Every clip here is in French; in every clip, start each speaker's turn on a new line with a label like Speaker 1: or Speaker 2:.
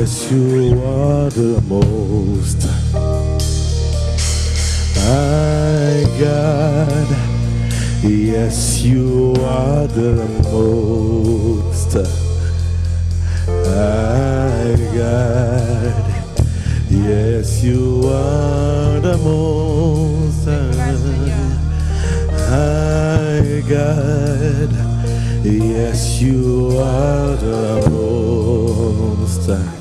Speaker 1: Yes, you are the most high God. Yes, you are the most high God. Yes, you are the most high God. Yes, you are the most high.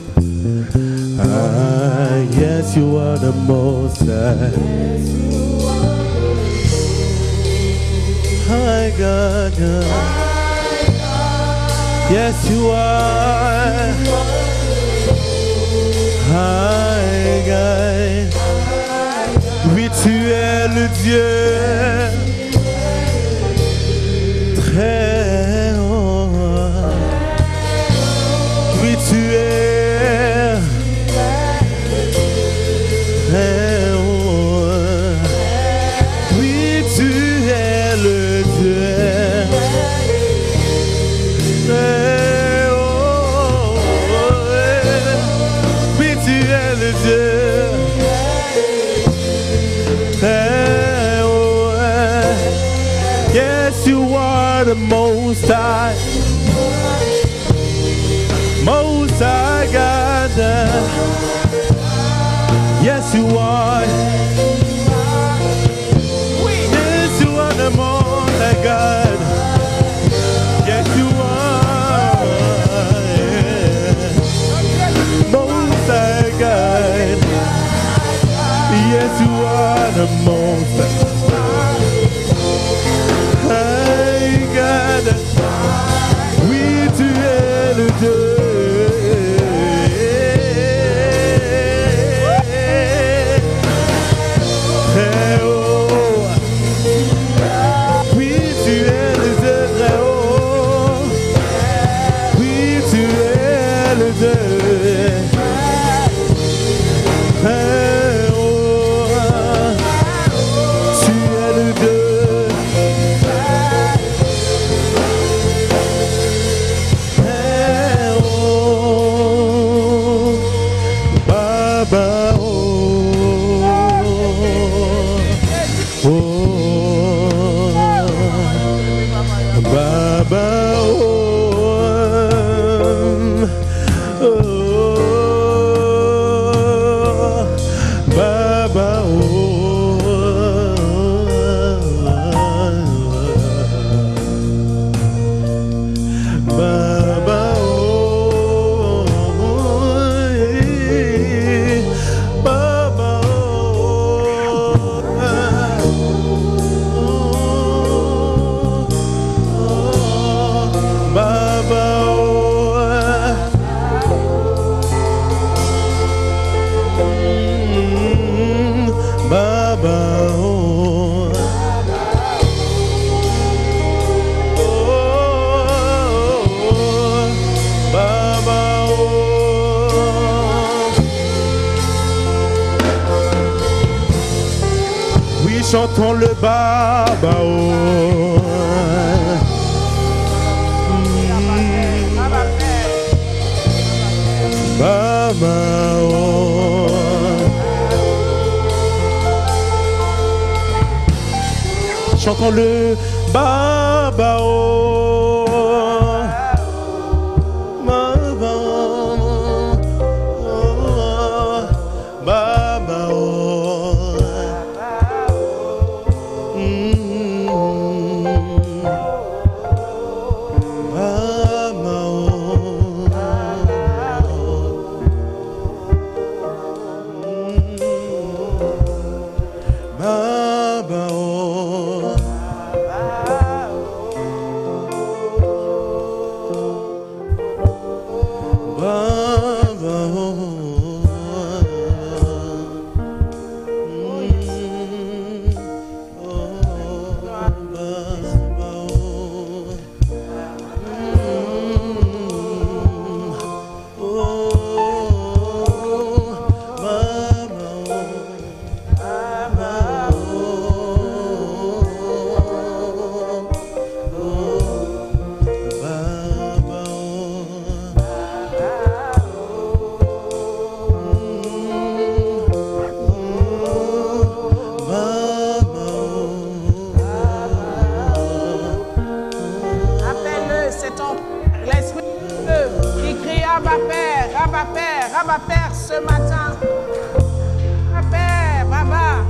Speaker 1: Yes, you are the most high God. Yes, you are high God. Oui, tu es le Dieu très haut. Oui, tu es très haut. Oui, tu es le Dieu très haut. Oui, tu es le Dieu très haut. Yes, you are the most high. Most high God. Yes, you are. Yes, you are the most high God. Yes, you are. Most high God. Yes, you are the most high God. Oui, tu es le Dieu. Très haut. Oui, tu es le Dieu très haut. Oui, tu es le Dieu très haut. Tu es le Dieu très haut. Baba, Baba, Baba, chantons le Baba. Baba. Chantons le Baba.
Speaker 2: Père, ce matin. Père, Baba,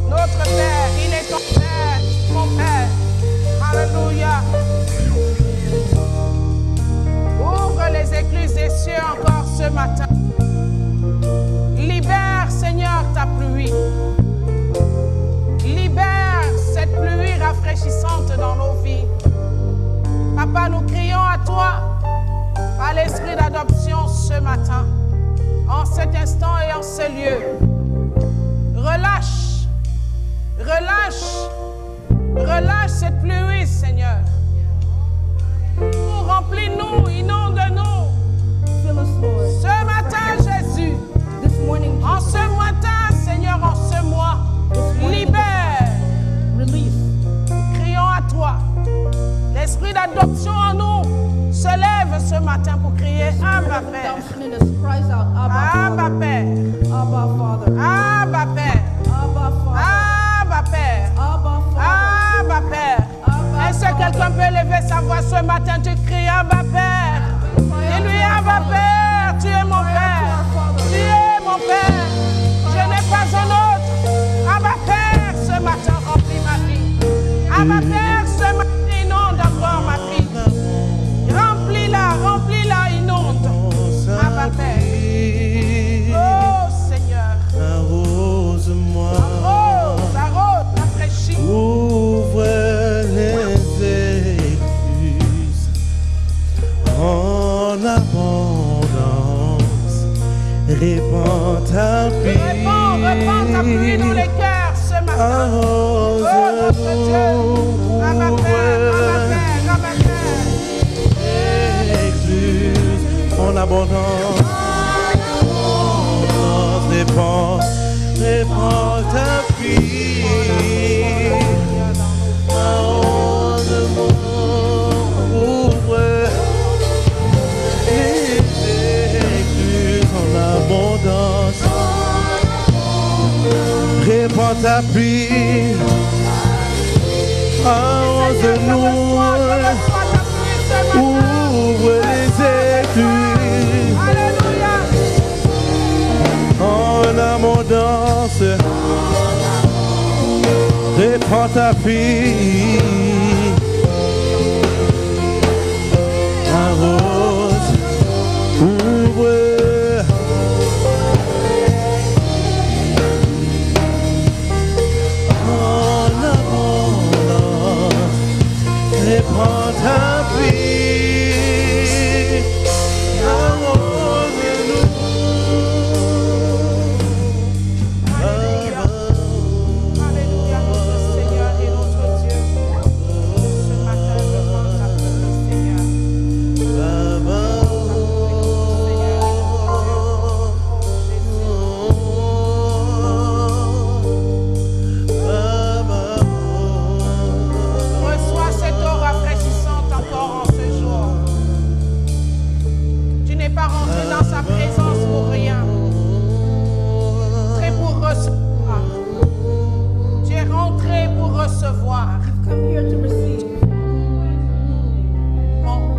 Speaker 2: notre Père, il est ton Père, mon Père. Alléluia. Ouvre les écluses des cieux encore ce matin. Libère, Seigneur, ta pluie. Libère cette pluie rafraîchissante dans nos vies. Papa, nous crions à toi, à l'esprit d'adoption ce matin, en cet instant et en ce lieu. Relâche, relâche, relâche cette pluie, Seigneur. Remplis-nous, inonde-nous. Ce matin, Jésus, en ce matin, Seigneur, en ce mois, libère. Crions à toi. L'esprit d'adoption en nous se lève ce matin pour crier Abba Père. Abba Père. Abba Père. Abba Père. Abba Père. Est-ce que quelqu'un peut lever sa voix ce matin? Tu cries Abba Père. Dis-lui Abba Père. Tu es mon Père. Tu es mon Père. Je n'ai pas un autre. Abba Père, ce matin remplis ma vie. Abba Père, ce matin inonde encore ma vie. Remplis-la, remplis-la, inonde. Abba Père. Oh Seigneur.
Speaker 1: Arrose-moi.
Speaker 2: Arrose, arrose, rafraîchis.
Speaker 1: Ouvre les écluses en abondance. Répands ta pluie.
Speaker 2: Répands ta pluie dans les cœurs ce matin.
Speaker 1: Arrose-nous.
Speaker 2: Oh notre Dieu. Abba Père, Abba Père, Abba Père.
Speaker 1: Écluses en abondance. Répands ta pluie. Arrose-moi. Ouvre les écluses en abondance. Répands ta pluie. Arrose-nous. Ouvre les écluses.
Speaker 2: Alléluia.
Speaker 1: En abondance. Répands ta pluie. Arrose. Ouvre. En abondance. Répands ta pluie. Arrose-nous.
Speaker 2: Alléluia, notre Seigneur et notre Dieu. Ce matin, je rends ta pluie, Seigneur. Reçois cette eau rafraîchissante encore en ce jour. Tu n'es pas rentré dans sa présence pour rien. Rentré pour recevoir. Tu es rentré pour recevoir.
Speaker 3: Come here to receive.
Speaker 2: Bon.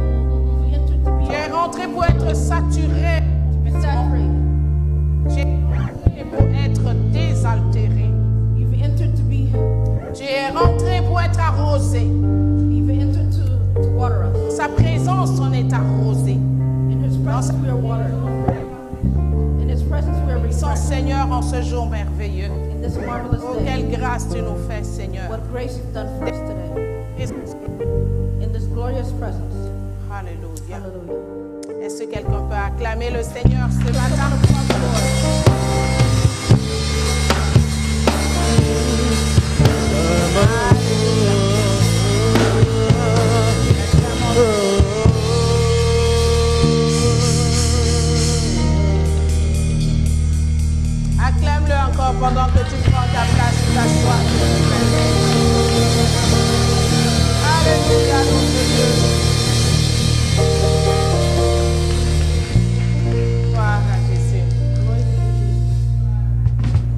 Speaker 3: We entered to
Speaker 2: Tu es rentré pour être saturé.
Speaker 3: be saturated.
Speaker 2: Tu es rentré pour être désaltéré.
Speaker 3: You've entered to be.
Speaker 2: Tu es rentré pour être arrosé.
Speaker 3: You've entered to water us.
Speaker 2: Sa présence, on est arrosé.
Speaker 3: In His presence we are watered. In His presence we are
Speaker 2: Son
Speaker 3: refreshed.
Speaker 2: Seigneur en ce jour merveilleux.
Speaker 3: In this marvelous
Speaker 2: Oh,
Speaker 3: day,
Speaker 2: quelle grâce tu nous fais, Seigneur.
Speaker 3: what grace you've done for us today.
Speaker 2: Et-
Speaker 3: In this glorious presence.
Speaker 2: Alléluia.
Speaker 3: Hallelujah.
Speaker 2: Est-ce que quelqu'un peut acclamer le Seigneur ce matin? Acclame-le encore pendant que tu prends ta place, tu t'assois. Alléluia, notre Dieu. Gloire à Jésus.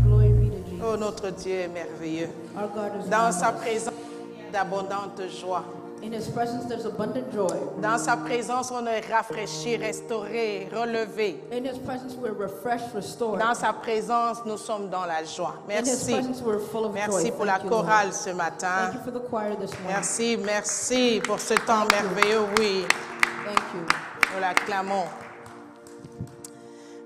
Speaker 3: Glory be to Jesus.
Speaker 2: Oh, notre Dieu est merveilleux.
Speaker 3: Our God is
Speaker 2: Dans sa
Speaker 3: marvelous.
Speaker 2: présence, d'abondante joie.
Speaker 3: In His presence, there's abundant joy.
Speaker 2: Dans sa présence, on est rafraîchi, restauré, relevé.
Speaker 3: In His presence, we're refreshed, restored.
Speaker 2: Dans sa présence, nous sommes dans la joie.
Speaker 3: In His
Speaker 2: Merci.
Speaker 3: presence, we're full of
Speaker 2: Merci
Speaker 3: joy.
Speaker 2: pour la
Speaker 3: Thank you, Lord.
Speaker 2: chorale ce matin.
Speaker 3: Thank you for the choir this morning.
Speaker 2: Merci, merci pour ce temps merveilleux, oui.
Speaker 3: Thank you.
Speaker 2: Nous l'acclamons.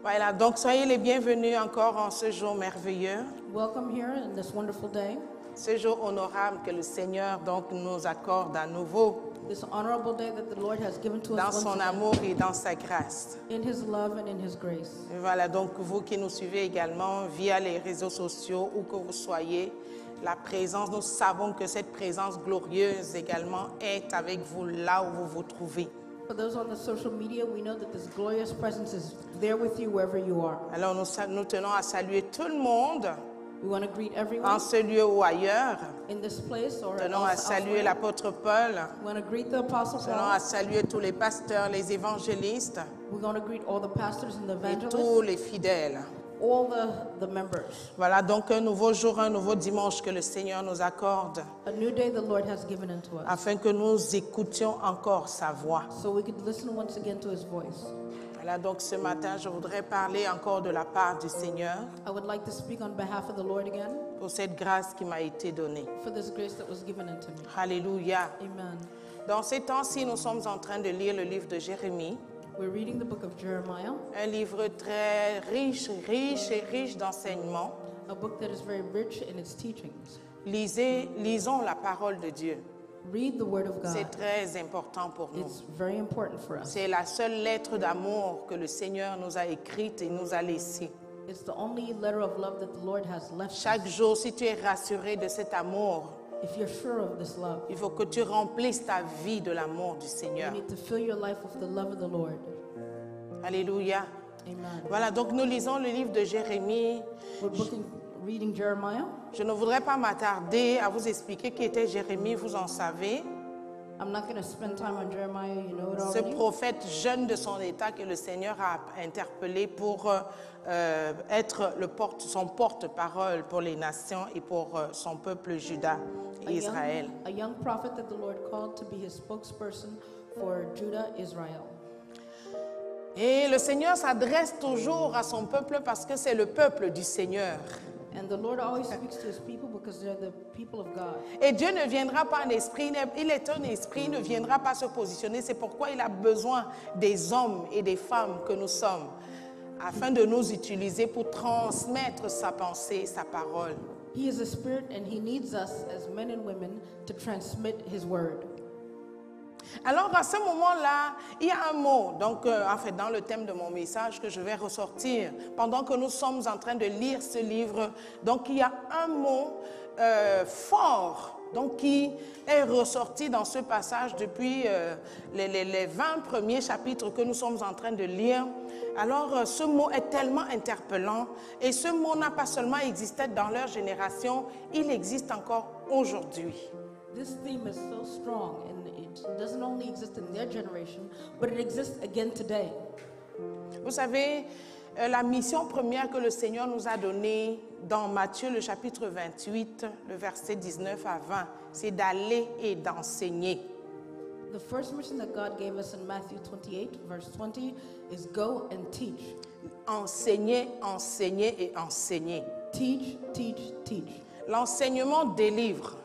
Speaker 2: Voilà, donc soyez les bienvenus encore en ce jour merveilleux,
Speaker 3: Welcome here in this wonderful day,
Speaker 2: ce jour honorable que le Seigneur donc nous accorde à nouveau
Speaker 3: this honorable day that the Lord has given to
Speaker 2: dans
Speaker 3: us once
Speaker 2: son
Speaker 3: again,
Speaker 2: amour et dans sa grâce.
Speaker 3: in His love and in His grace.
Speaker 2: Et voilà, donc vous qui nous suivez également via les réseaux sociaux, où que vous soyez, la présence, nous savons que cette présence glorieuse également est avec vous là où vous vous trouvez.
Speaker 3: For those on the social media, we know that this glorious presence is there with you wherever you are.
Speaker 2: Alors nous tenons à saluer tout le monde
Speaker 3: We want to greet
Speaker 2: en
Speaker 3: everyone
Speaker 2: ce lieu ou ailleurs.
Speaker 3: in this place or
Speaker 2: Nous tenons à saluer
Speaker 3: elsewhere.
Speaker 2: l'apôtre Paul.
Speaker 3: We want to greet the Apostle
Speaker 2: Nous tenons à
Speaker 3: Paul.
Speaker 2: saluer tous les pasteurs, les évangélistes
Speaker 3: We're going to greet all the pastors and the
Speaker 2: et tous
Speaker 3: evangelists,
Speaker 2: les fidèles.
Speaker 3: all the members.
Speaker 2: Voilà donc un nouveau jour, un nouveau dimanche que le Seigneur nous accorde
Speaker 3: A new day the Lord has given unto us,
Speaker 2: afin que nous écoutions encore sa voix.
Speaker 3: so we could listen once again to His voice.
Speaker 2: Voilà donc ce matin, je voudrais parler encore de la part du Seigneur
Speaker 3: I would like to speak on behalf of the Lord again
Speaker 2: pour cette grâce qui m'a été donnée.
Speaker 3: for this grace that was given unto me.
Speaker 2: Alléluia.
Speaker 3: Amen.
Speaker 2: Dans ces temps-ci, nous sommes en train de lire le livre de Jérémie,
Speaker 3: We're reading the book of Jeremiah,
Speaker 2: un livre très riche et riche d'enseignements.
Speaker 3: a book that is very rich in its teachings.
Speaker 2: Lisons la parole de Dieu.
Speaker 3: Read the Word of
Speaker 2: C'est
Speaker 3: God.
Speaker 2: très important pour nous.
Speaker 3: It's very important for us.
Speaker 2: C'est la seule lettre d'amour que le Seigneur nous a écrite et nous a laissée.
Speaker 3: It's the only letter of love that the Lord has left
Speaker 2: Chaque
Speaker 3: us.
Speaker 2: jour, si tu es rassuré de cet amour,
Speaker 3: If you're sure of this love,
Speaker 2: il faut que tu remplisses ta vie de l'amour du
Speaker 3: you
Speaker 2: Seigneur.
Speaker 3: need to fill your life with the love of the Lord.
Speaker 2: Alléluia.
Speaker 3: Amen.
Speaker 2: Voilà, donc nous lisons le livre de Jérémie.
Speaker 3: Reading Jeremiah.
Speaker 2: Je ne voudrais pas m'attarder à vous expliquer qui était Jérémie, vous en savez.
Speaker 3: I'm not going to spend time on Jeremiah, you know it
Speaker 2: Ce
Speaker 3: already.
Speaker 2: prophète jeune de son état que le Seigneur a interpellé pour être son porte-parole pour les nations et pour son peuple Juda et Israël.
Speaker 3: A young prophet that the Lord called to be His spokesperson for Judah, Israel.
Speaker 2: Et le Seigneur s'adresse toujours à son peuple parce que c'est le peuple du Seigneur.
Speaker 3: And the Lord always speaks to His people because they're the people of God.
Speaker 2: Et Dieu ne viendra pas en esprit, il est un esprit, il ne viendra pas se positionner. C'est pourquoi il a besoin des hommes et des femmes que nous sommes, afin de nous utiliser pour transmettre sa pensée, sa parole.
Speaker 3: He is a spirit and He needs us as men and women to transmit His word.
Speaker 2: Alors à ce moment-là, il y a un mot, donc en fait dans le thème de mon message que je vais ressortir pendant que nous sommes en train de lire ce livre. Donc il y a un mot fort donc, qui est ressorti dans ce passage depuis les 20 premiers chapitres que nous sommes en train de lire. Alors ce mot est tellement interpellant et ce mot n'a pas seulement existé dans leur génération, il existe encore aujourd'hui.
Speaker 3: This theme is so strong and it doesn't only exist in their generation, but it exists again today.
Speaker 2: Vous savez, la mission première que le Seigneur nous a donnée dans Matthieu, le chapitre 28, le verset 19 à 20, c'est d'aller et d'enseigner.
Speaker 3: The first mission that God gave us in Matthew 28, verse 20, is go and teach.
Speaker 2: Enseigner, enseigner et enseigner.
Speaker 3: Teach, teach, teach.
Speaker 2: L'enseignement délivre.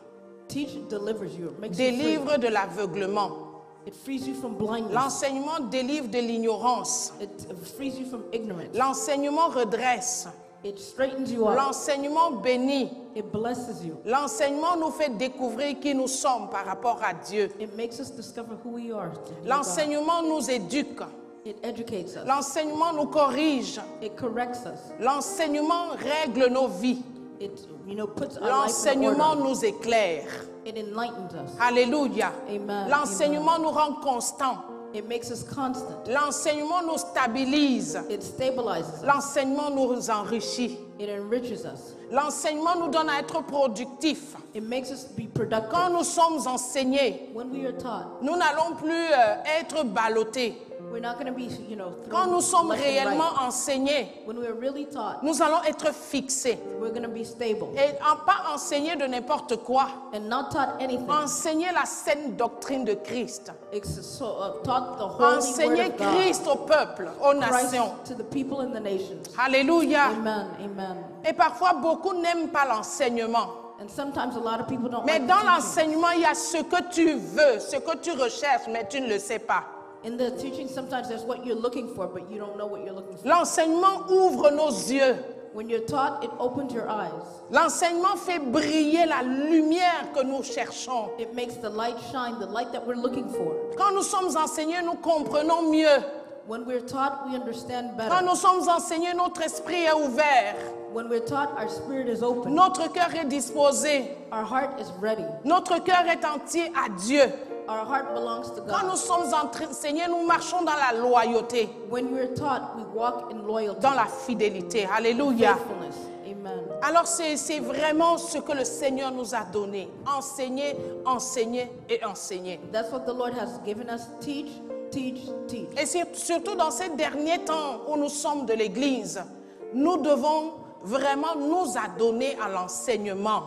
Speaker 3: Teach delivers you. It makes you free.
Speaker 2: Délivre de l'aveuglement.
Speaker 3: It frees you from blindness.
Speaker 2: L'enseignement délivre de l'ignorance.
Speaker 3: It frees you from ignorance.
Speaker 2: L'enseignement redresse.
Speaker 3: It straightens you up.
Speaker 2: L'enseignement bénit.
Speaker 3: It blesses you.
Speaker 2: L'enseignement nous fait découvrir qui nous sommes par rapport à Dieu.
Speaker 3: It makes us discover who we are. to God.
Speaker 2: L'enseignement nous éduque.
Speaker 3: It educates us.
Speaker 2: L'enseignement nous corrige.
Speaker 3: It corrects us.
Speaker 2: L'enseignement règle nos vies.
Speaker 3: It, puts our life in
Speaker 2: L'enseignement
Speaker 3: order.
Speaker 2: nous éclaire.
Speaker 3: It enlightens us.
Speaker 2: Alléluia.
Speaker 3: Amen.
Speaker 2: L'enseignement nous rend constants.
Speaker 3: It makes us constant.
Speaker 2: L'enseignement nous stabilise.
Speaker 3: It stabilizes us.
Speaker 2: L'enseignement nous enrichit.
Speaker 3: It enriches us.
Speaker 2: L'enseignement nous donne à être productifs.
Speaker 3: It makes us be productive.
Speaker 2: Quand nous sommes enseignés,
Speaker 3: When we are taught,
Speaker 2: nous n'allons plus être ballottés.
Speaker 3: We're not going to be, you know,
Speaker 2: Quand nous sommes
Speaker 3: left and
Speaker 2: réellement
Speaker 3: right.
Speaker 2: enseignés,
Speaker 3: When we're really taught,
Speaker 2: nous allons être fixés.
Speaker 3: we're going to be stable
Speaker 2: Et pas enseigner de n'importe quoi.
Speaker 3: and not taught anything.
Speaker 2: Enseigner la saine doctrine de Christ.
Speaker 3: Taught the holy
Speaker 2: Enseigner
Speaker 3: word of God.
Speaker 2: Christ au peuple, aux
Speaker 3: Christ
Speaker 2: nations.
Speaker 3: to the people in the nations.
Speaker 2: Alléluia.
Speaker 3: Amen. Amen.
Speaker 2: Et parfois, beaucoup n'aiment pas l'enseignement.
Speaker 3: And sometimes a lot of people don't
Speaker 2: Mais
Speaker 3: like
Speaker 2: dans
Speaker 3: the teaching.
Speaker 2: l'enseignement, il y a ce que tu veux, ce que tu recherches, mais tu ne le sais pas.
Speaker 3: In the teaching, sometimes there's what you're looking for, but you don't know what you're looking for.
Speaker 2: L'enseignement ouvre nos yeux.
Speaker 3: When you're taught, it opens your eyes.
Speaker 2: L'enseignement fait briller la lumière que nous cherchons.
Speaker 3: It makes the light shine, the light that we're looking for.
Speaker 2: Quand nous sommes enseignés, nous comprenons mieux.
Speaker 3: When we're taught, we understand
Speaker 2: Quand
Speaker 3: better.
Speaker 2: nous sommes enseignés, notre esprit est ouvert.
Speaker 3: When we're taught, our spirit is open.
Speaker 2: Notre cœur est disposé.
Speaker 3: Our heart is ready.
Speaker 2: Notre cœur est entier à Dieu.
Speaker 3: Our heart belongs to
Speaker 2: Quand nous
Speaker 3: God.
Speaker 2: sommes enseignés, nous marchons dans la loyauté,
Speaker 3: When we're taught, we walk in loyalty,
Speaker 2: dans la fidélité. Alléluia.
Speaker 3: faithfulness. Amen.
Speaker 2: Alors c'est vraiment ce que le Seigneur nous a donné. Enseigner, enseigner et enseigner.
Speaker 3: That's what the Lord has given us. Teach, teach, teach.
Speaker 2: Et surtout dans ces derniers temps où nous sommes de l'Église, nous devons vraiment nous adonner à l'enseignement.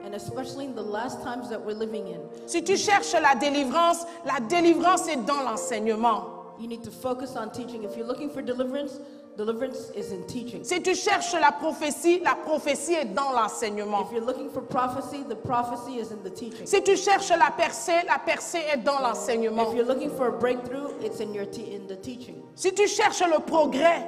Speaker 3: And especially in the last times that we're living in,
Speaker 2: Si tu cherches la délivrance est dans l'enseignement.
Speaker 3: you need to focus on teaching. If you're looking for deliverance, deliverance is in teaching.
Speaker 2: Si tu cherches la prophétie est dans l'enseignement.
Speaker 3: If you're looking for prophecy, the prophecy is in the teaching.
Speaker 2: Si tu cherches la percée est dans l'enseignement.
Speaker 3: If you're looking for a breakthrough, it's in the teaching.
Speaker 2: Si tu cherches le progrès,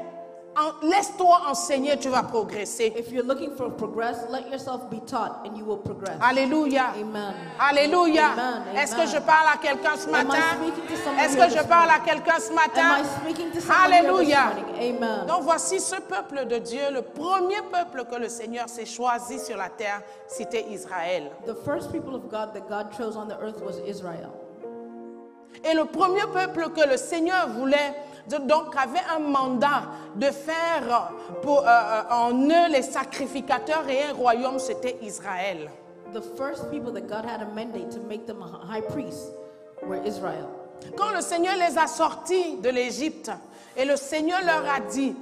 Speaker 2: laisse-toi enseigner, tu vas progresser.
Speaker 3: If you're looking for progress, let yourself be taught and you will progress.
Speaker 2: Alléluia.
Speaker 3: Amen.
Speaker 2: Alléluia.
Speaker 3: Amen.
Speaker 2: Est-ce que je parle à quelqu'un ce
Speaker 3: Am I
Speaker 2: matin?
Speaker 3: speaking to somebody
Speaker 2: Est-ce
Speaker 3: here
Speaker 2: que je
Speaker 3: this
Speaker 2: parle à
Speaker 3: morning?
Speaker 2: quelqu'un ce
Speaker 3: Am
Speaker 2: matin?
Speaker 3: I speaking to somebody here
Speaker 2: Alléluia.
Speaker 3: this morning? Amen.
Speaker 2: Donc voici ce peuple de Dieu, le premier peuple que le Seigneur s'est choisi sur la terre, c'était Israël.
Speaker 3: The first people of God that God chose on the earth was Israel.
Speaker 2: Et le premier peuple que le Seigneur voulait, donc avait un mandat de faire en eux les sacrificateurs et un royaume, c'était Israël.
Speaker 3: The first people that God had a mandate to make them a high priest were Israel.
Speaker 2: Quand le Seigneur les a sortis de l'Égypte et le Seigneur leur a dit,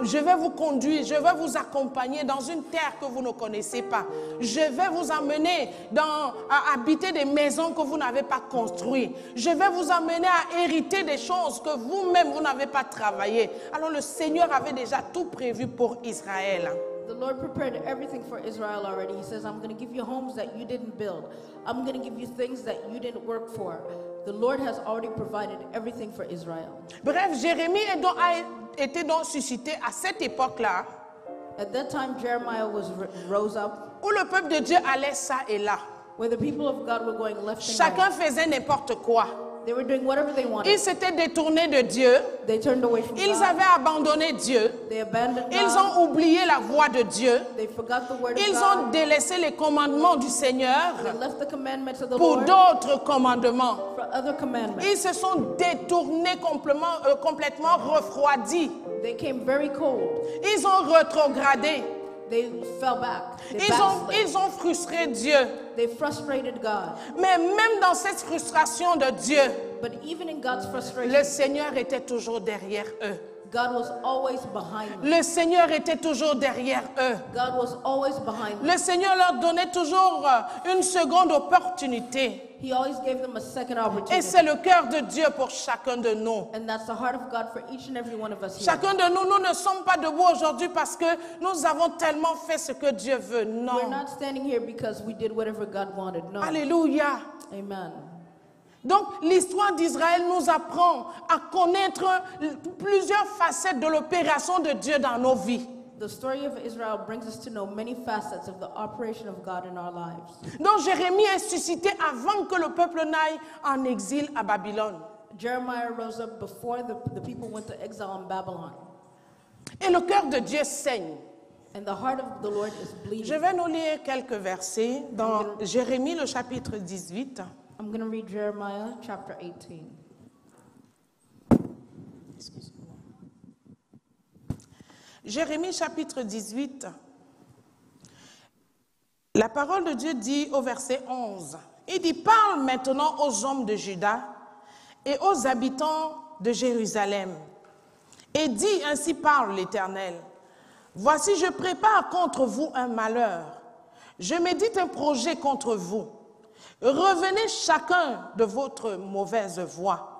Speaker 2: je vais vous conduire, je vais vous accompagner dans une terre que vous ne connaissez pas. Je vais vous emmener à habiter des maisons que vous n'avez pas construites. Je vais vous emmener à hériter des choses que vous-même, vous n'avez pas travaillées. Alors le Seigneur avait déjà tout prévu pour Israël.
Speaker 3: The Lord prepared everything for Israel already. He says, I'm going to give you homes that you didn't build. I'm going to give you things that you didn't work for. The Lord has already provided everything for Israel.
Speaker 2: Bref, Jérémie a été donc suscité à cette époque-là,
Speaker 3: At that time, Jeremiah rose up,
Speaker 2: où le peuple de Dieu allait ça et là.
Speaker 3: where the people of God were going left and
Speaker 2: Chacun
Speaker 3: right.
Speaker 2: faisait n'importe quoi.
Speaker 3: They were doing whatever they
Speaker 2: Ils
Speaker 3: wanted.
Speaker 2: s'étaient détournés de Dieu.
Speaker 3: They turned away from
Speaker 2: Ils
Speaker 3: God.
Speaker 2: avaient abandonné Dieu.
Speaker 3: They abandoned
Speaker 2: Ils
Speaker 3: God.
Speaker 2: ont oublié la voix de Dieu.
Speaker 3: They forgot the word of
Speaker 2: Ils
Speaker 3: God.
Speaker 2: ont délaissé les commandements du Seigneur
Speaker 3: They left the commandments of the
Speaker 2: pour
Speaker 3: Lord
Speaker 2: d'autres commandements.
Speaker 3: for other commandments.
Speaker 2: Ils se sont détournés complètement refroidis.
Speaker 3: They came very cold.
Speaker 2: Ils ont rétrogradé.
Speaker 3: They fell back. They backslid.
Speaker 2: Ils ont frustré Dieu.
Speaker 3: They frustrated God.
Speaker 2: Mais même dans cette frustration de Dieu,
Speaker 3: But even in God's frustration,
Speaker 2: le Seigneur était toujours derrière eux.
Speaker 3: God was always behind them.
Speaker 2: Le Seigneur était toujours derrière eux.
Speaker 3: God was always behind them.
Speaker 2: Le Seigneur leur donnait toujours une seconde opportunité.
Speaker 3: He always gave them a second
Speaker 2: Et
Speaker 3: opportunity.
Speaker 2: c'est le cœur de Dieu pour chacun de nous.
Speaker 3: And that's the heart of God for each and every one of us here.
Speaker 2: Chacun de nous, nous ne sommes pas debout aujourd'hui parce que nous avons tellement fait ce que Dieu veut.
Speaker 3: We're
Speaker 2: Non.
Speaker 3: not standing here because we did whatever God wanted. No.
Speaker 2: Alléluia.
Speaker 3: Amen.
Speaker 2: Donc l'histoire d'Israël nous apprend à connaître plusieurs facettes de l'opération de Dieu dans nos vies.
Speaker 3: The story of Israel brings us to know many facets of the operation of God in our lives.
Speaker 2: Donc Jérémie est suscité avant que le peuple n'aille en exil à Babylone.
Speaker 3: Jeremiah rose up before the people went to exile in Babylon.
Speaker 2: Et le cœur de Dieu saigne.
Speaker 3: And the heart of the Lord is bleeding.
Speaker 2: Je vais nous lire quelques versets dans Jérémie, le chapitre 18.
Speaker 3: I'm going to read Jeremiah chapter 18.
Speaker 2: Excusez-moi. Jérémie, chapitre 18. La parole de Dieu dit au verset 11. Il dit, parle maintenant aux hommes de Juda et aux habitants de Jérusalem. Et dit, ainsi parle l'Éternel, voici, je prépare contre vous un malheur. Je médite un projet contre vous. Revenez chacun de votre mauvaise voie.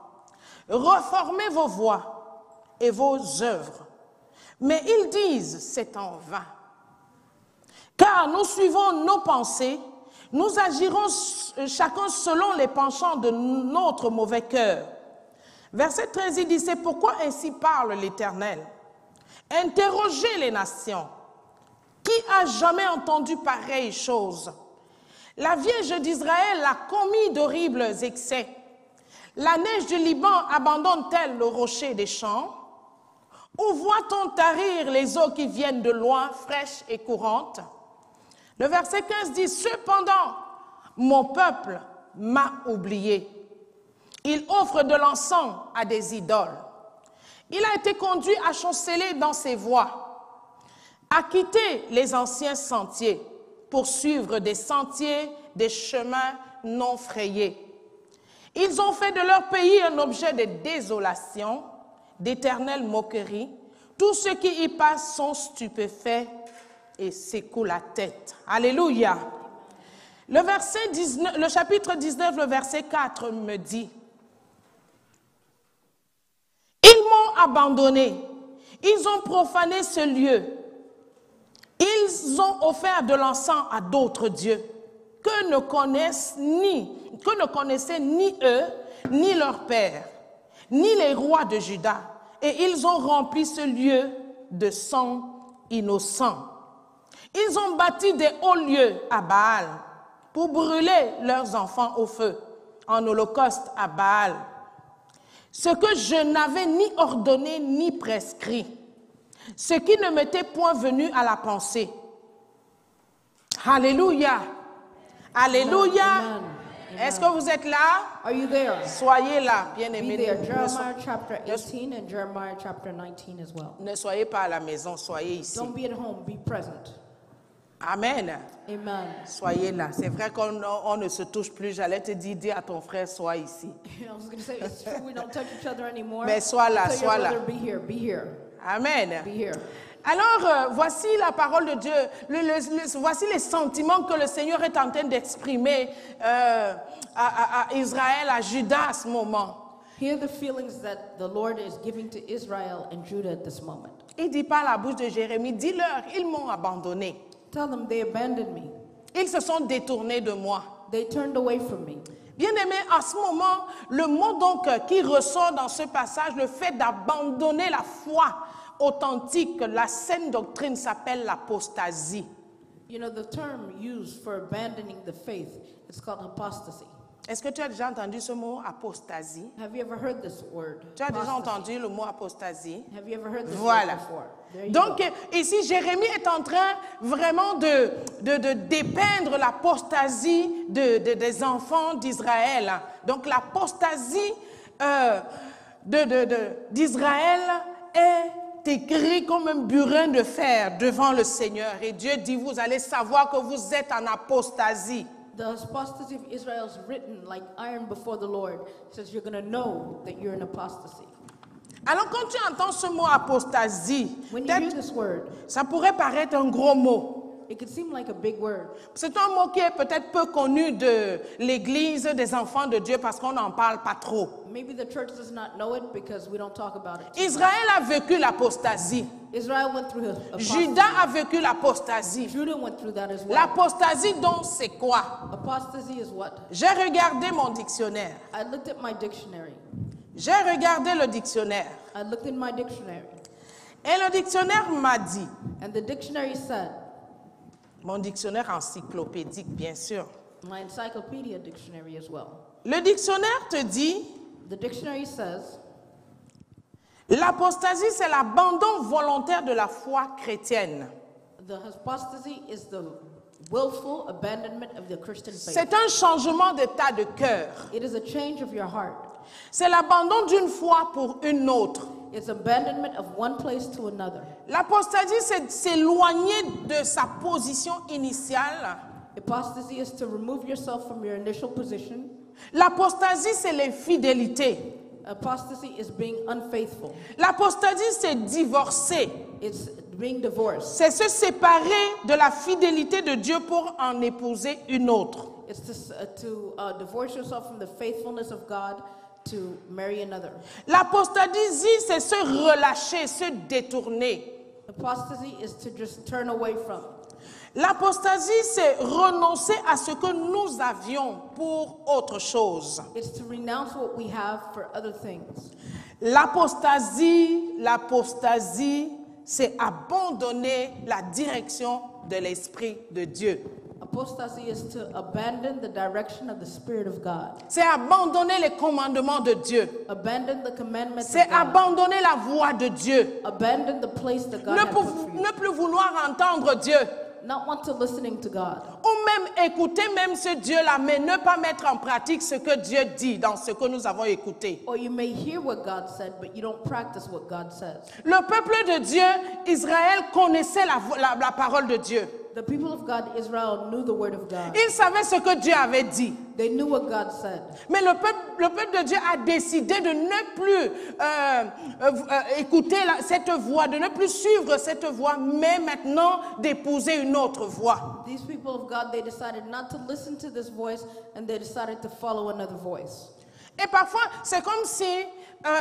Speaker 2: Reformez vos voies et vos œuvres. Mais ils disent, c'est en vain. Car nous suivons nos pensées, nous agirons chacun selon les penchants de notre mauvais cœur. Verset 13, il dit, c'est pourquoi ainsi parle l'Éternel. Interrogez les nations. Qui a jamais entendu pareille chose? La Vierge d'Israël a commis d'horribles excès. La neige du Liban abandonne-t-elle le rocher des champs? Où voit-on tarir les eaux qui viennent de loin, fraîches et courantes? Le verset 15 dit, cependant, mon peuple m'a oublié. Il offre de l'encens à des idoles. Il a été conduit à chanceler dans ses voies, à quitter les anciens sentiers pour suivre des sentiers, des chemins non frayés. Ils ont fait de leur pays un objet de désolation, d'éternelle moquerie. Tous ceux qui y passent sont stupéfaits et secouent la tête. Alléluia. Le chapitre 19, le verset 4 me dit, ils m'ont abandonné, ils ont profané ce lieu, ils ont offert de l'encens à d'autres dieux que ne connaissaient ni eux, ni leurs pères, ni les rois de Juda, et ils ont rempli ce lieu de sang innocent. Ils ont bâti des hauts lieux à Baal pour brûler leurs enfants au feu, en holocauste à Baal. Ce que je n'avais ni ordonné ni prescrit, ce qui ne m'était point venu à la pensée. Alléluia. Alléluia. Amen. Est-ce que vous êtes là?
Speaker 3: Are you there?
Speaker 2: Soyez là, bien-aimés.
Speaker 3: Jeremiah chapter 18 and Jeremiah chapter 19 as well.
Speaker 2: Ne soyez pas à la maison, soyez ici.
Speaker 3: Don't be at home, be present.
Speaker 2: Amen.
Speaker 3: Amen.
Speaker 2: Soyez là. C'est vrai qu'on ne se touche plus. J'allais te dire, dis à ton frère, sois ici.
Speaker 3: I was going to say, it's true, we don't touch each other anymore.
Speaker 2: Mais sois là,
Speaker 3: Tell
Speaker 2: sois
Speaker 3: your
Speaker 2: là.
Speaker 3: brother, be here, be here.
Speaker 2: Amen.
Speaker 3: Be here.
Speaker 2: Alors, voici la parole de Dieu. Voici les sentiments que le Seigneur est en train d'exprimer à Israël, à Juda à ce moment.
Speaker 3: Hear the feelings that the Lord is giving to Israel and Judah at this moment.
Speaker 2: Il dit par la bouche de Jérémie, dis-leur, ils m'ont abandonné.
Speaker 3: Tell them they abandoned me.
Speaker 2: Ils se sont détournés de moi.
Speaker 3: They turned away from me.
Speaker 2: Bien-aimé, à ce moment, le mot donc qui ressort dans ce passage, le fait d'abandonner la foi authentique, la saine doctrine s'appelle l'apostasie.
Speaker 3: You know, the term used for abandoning the faith, it's called apostasy.
Speaker 2: Est-ce que tu as déjà entendu ce mot apostasie?
Speaker 3: Have you ever heard this word?
Speaker 2: Tu as déjà
Speaker 3: Apostasy.
Speaker 2: entendu le mot apostasie?
Speaker 3: Have you ever heard this
Speaker 2: Voilà.
Speaker 3: word before? There you
Speaker 2: Donc,
Speaker 3: go.
Speaker 2: ici, Jérémie est en train vraiment de dépeindre l'apostasie des enfants d'Israël. Donc, l'apostasie d'Israël est écrit comme un burin de fer devant le Seigneur. Et Dieu dit, vous allez savoir que vous êtes en apostasie.
Speaker 3: The apostasy of Israel is written like iron before the Lord. It says you're going to know that you're in apostasy.
Speaker 2: Alors, quand tu entends ce mot apostasie,
Speaker 3: When you hear this word,
Speaker 2: ça pourrait paraître un gros mot.
Speaker 3: it could seem like a big word.
Speaker 2: C'est un mot qui est peut-être peu connu de l'Église des enfants de Dieu parce qu'on n'en parle pas trop.
Speaker 3: Maybe the church does not know it because we don't talk about it.
Speaker 2: Israël a vécu l'apostasie.
Speaker 3: Israel went through apostasy.
Speaker 2: Judas a vécu l'apostasie.
Speaker 3: Judah went through that as well.
Speaker 2: L'apostasie, donc, c'est quoi?
Speaker 3: Apostasy is what?
Speaker 2: J'ai regardé mon dictionnaire.
Speaker 3: I looked at my dictionary.
Speaker 2: J'ai regardé le dictionnaire.
Speaker 3: I looked in my dictionary.
Speaker 2: Et le dictionnaire m'a dit,
Speaker 3: And the dictionary said,
Speaker 2: mon dictionnaire encyclopédique, bien sûr.
Speaker 3: my encyclopedia dictionary as well.
Speaker 2: Le dictionnaire te dit,
Speaker 3: The dictionary says,
Speaker 2: l'apostasie, c'est l'abandon volontaire de la foi chrétienne.
Speaker 3: the apostasy is the willful abandonment of the Christian faith.
Speaker 2: C'est un changement d'état de cœur.
Speaker 3: It is a change of your heart.
Speaker 2: C'est l'abandon d'une foi pour une autre.
Speaker 3: It's abandonment of one place to another.
Speaker 2: L'apostasie, c'est s'éloigner de sa position initiale.
Speaker 3: Apostasy is to remove yourself from your initial position.
Speaker 2: L'apostasie, c'est l'infidélité.
Speaker 3: Apostasy is being unfaithful.
Speaker 2: L'apostasie, c'est divorcer.
Speaker 3: It's being divorced.
Speaker 2: C'est se séparer de la fidélité de Dieu pour en épouser une autre.
Speaker 3: It's to divorce yourself from the faithfulness of God to marry another.
Speaker 2: L'apostasie, c'est se relâcher, se détourner.
Speaker 3: Apostasy is to just turn away from.
Speaker 2: L'apostasie, c'est renoncer à ce que nous avions pour autre chose.
Speaker 3: It's to renounce what we have for other things.
Speaker 2: L'apostasie, c'est abandonner la direction de l'Esprit de Dieu.
Speaker 3: Apostasy is to abandon the direction of the Spirit of God.
Speaker 2: C'est abandonner les commandements de Dieu.
Speaker 3: Abandon the commandments
Speaker 2: C'est
Speaker 3: of God.
Speaker 2: abandonner la voix de Dieu.
Speaker 3: Abandon the place that God has put for you.
Speaker 2: Ne plus vouloir entendre Dieu.
Speaker 3: Not want to listening to God.
Speaker 2: Ou même écouter même ce Dieu-là, mais ne pas mettre en pratique ce que Dieu dit dans ce que nous avons écouté.
Speaker 3: Or you may hear what God said, but you don't practice what God says.
Speaker 2: Le peuple de Dieu, Israël, connaissait la parole de Dieu.
Speaker 3: The people of God, Israel, knew the word of God.
Speaker 2: Ils savaient ce que Dieu avait dit.
Speaker 3: They knew what God said.
Speaker 2: Mais le peuple de Dieu a décidé de ne plus écouter cette voix, de ne plus suivre cette voix, mais maintenant d'épouser une autre voix.
Speaker 3: These people of God, they decided not to listen to this voice, and they decided to follow another voice.
Speaker 2: Et parfois, c'est comme si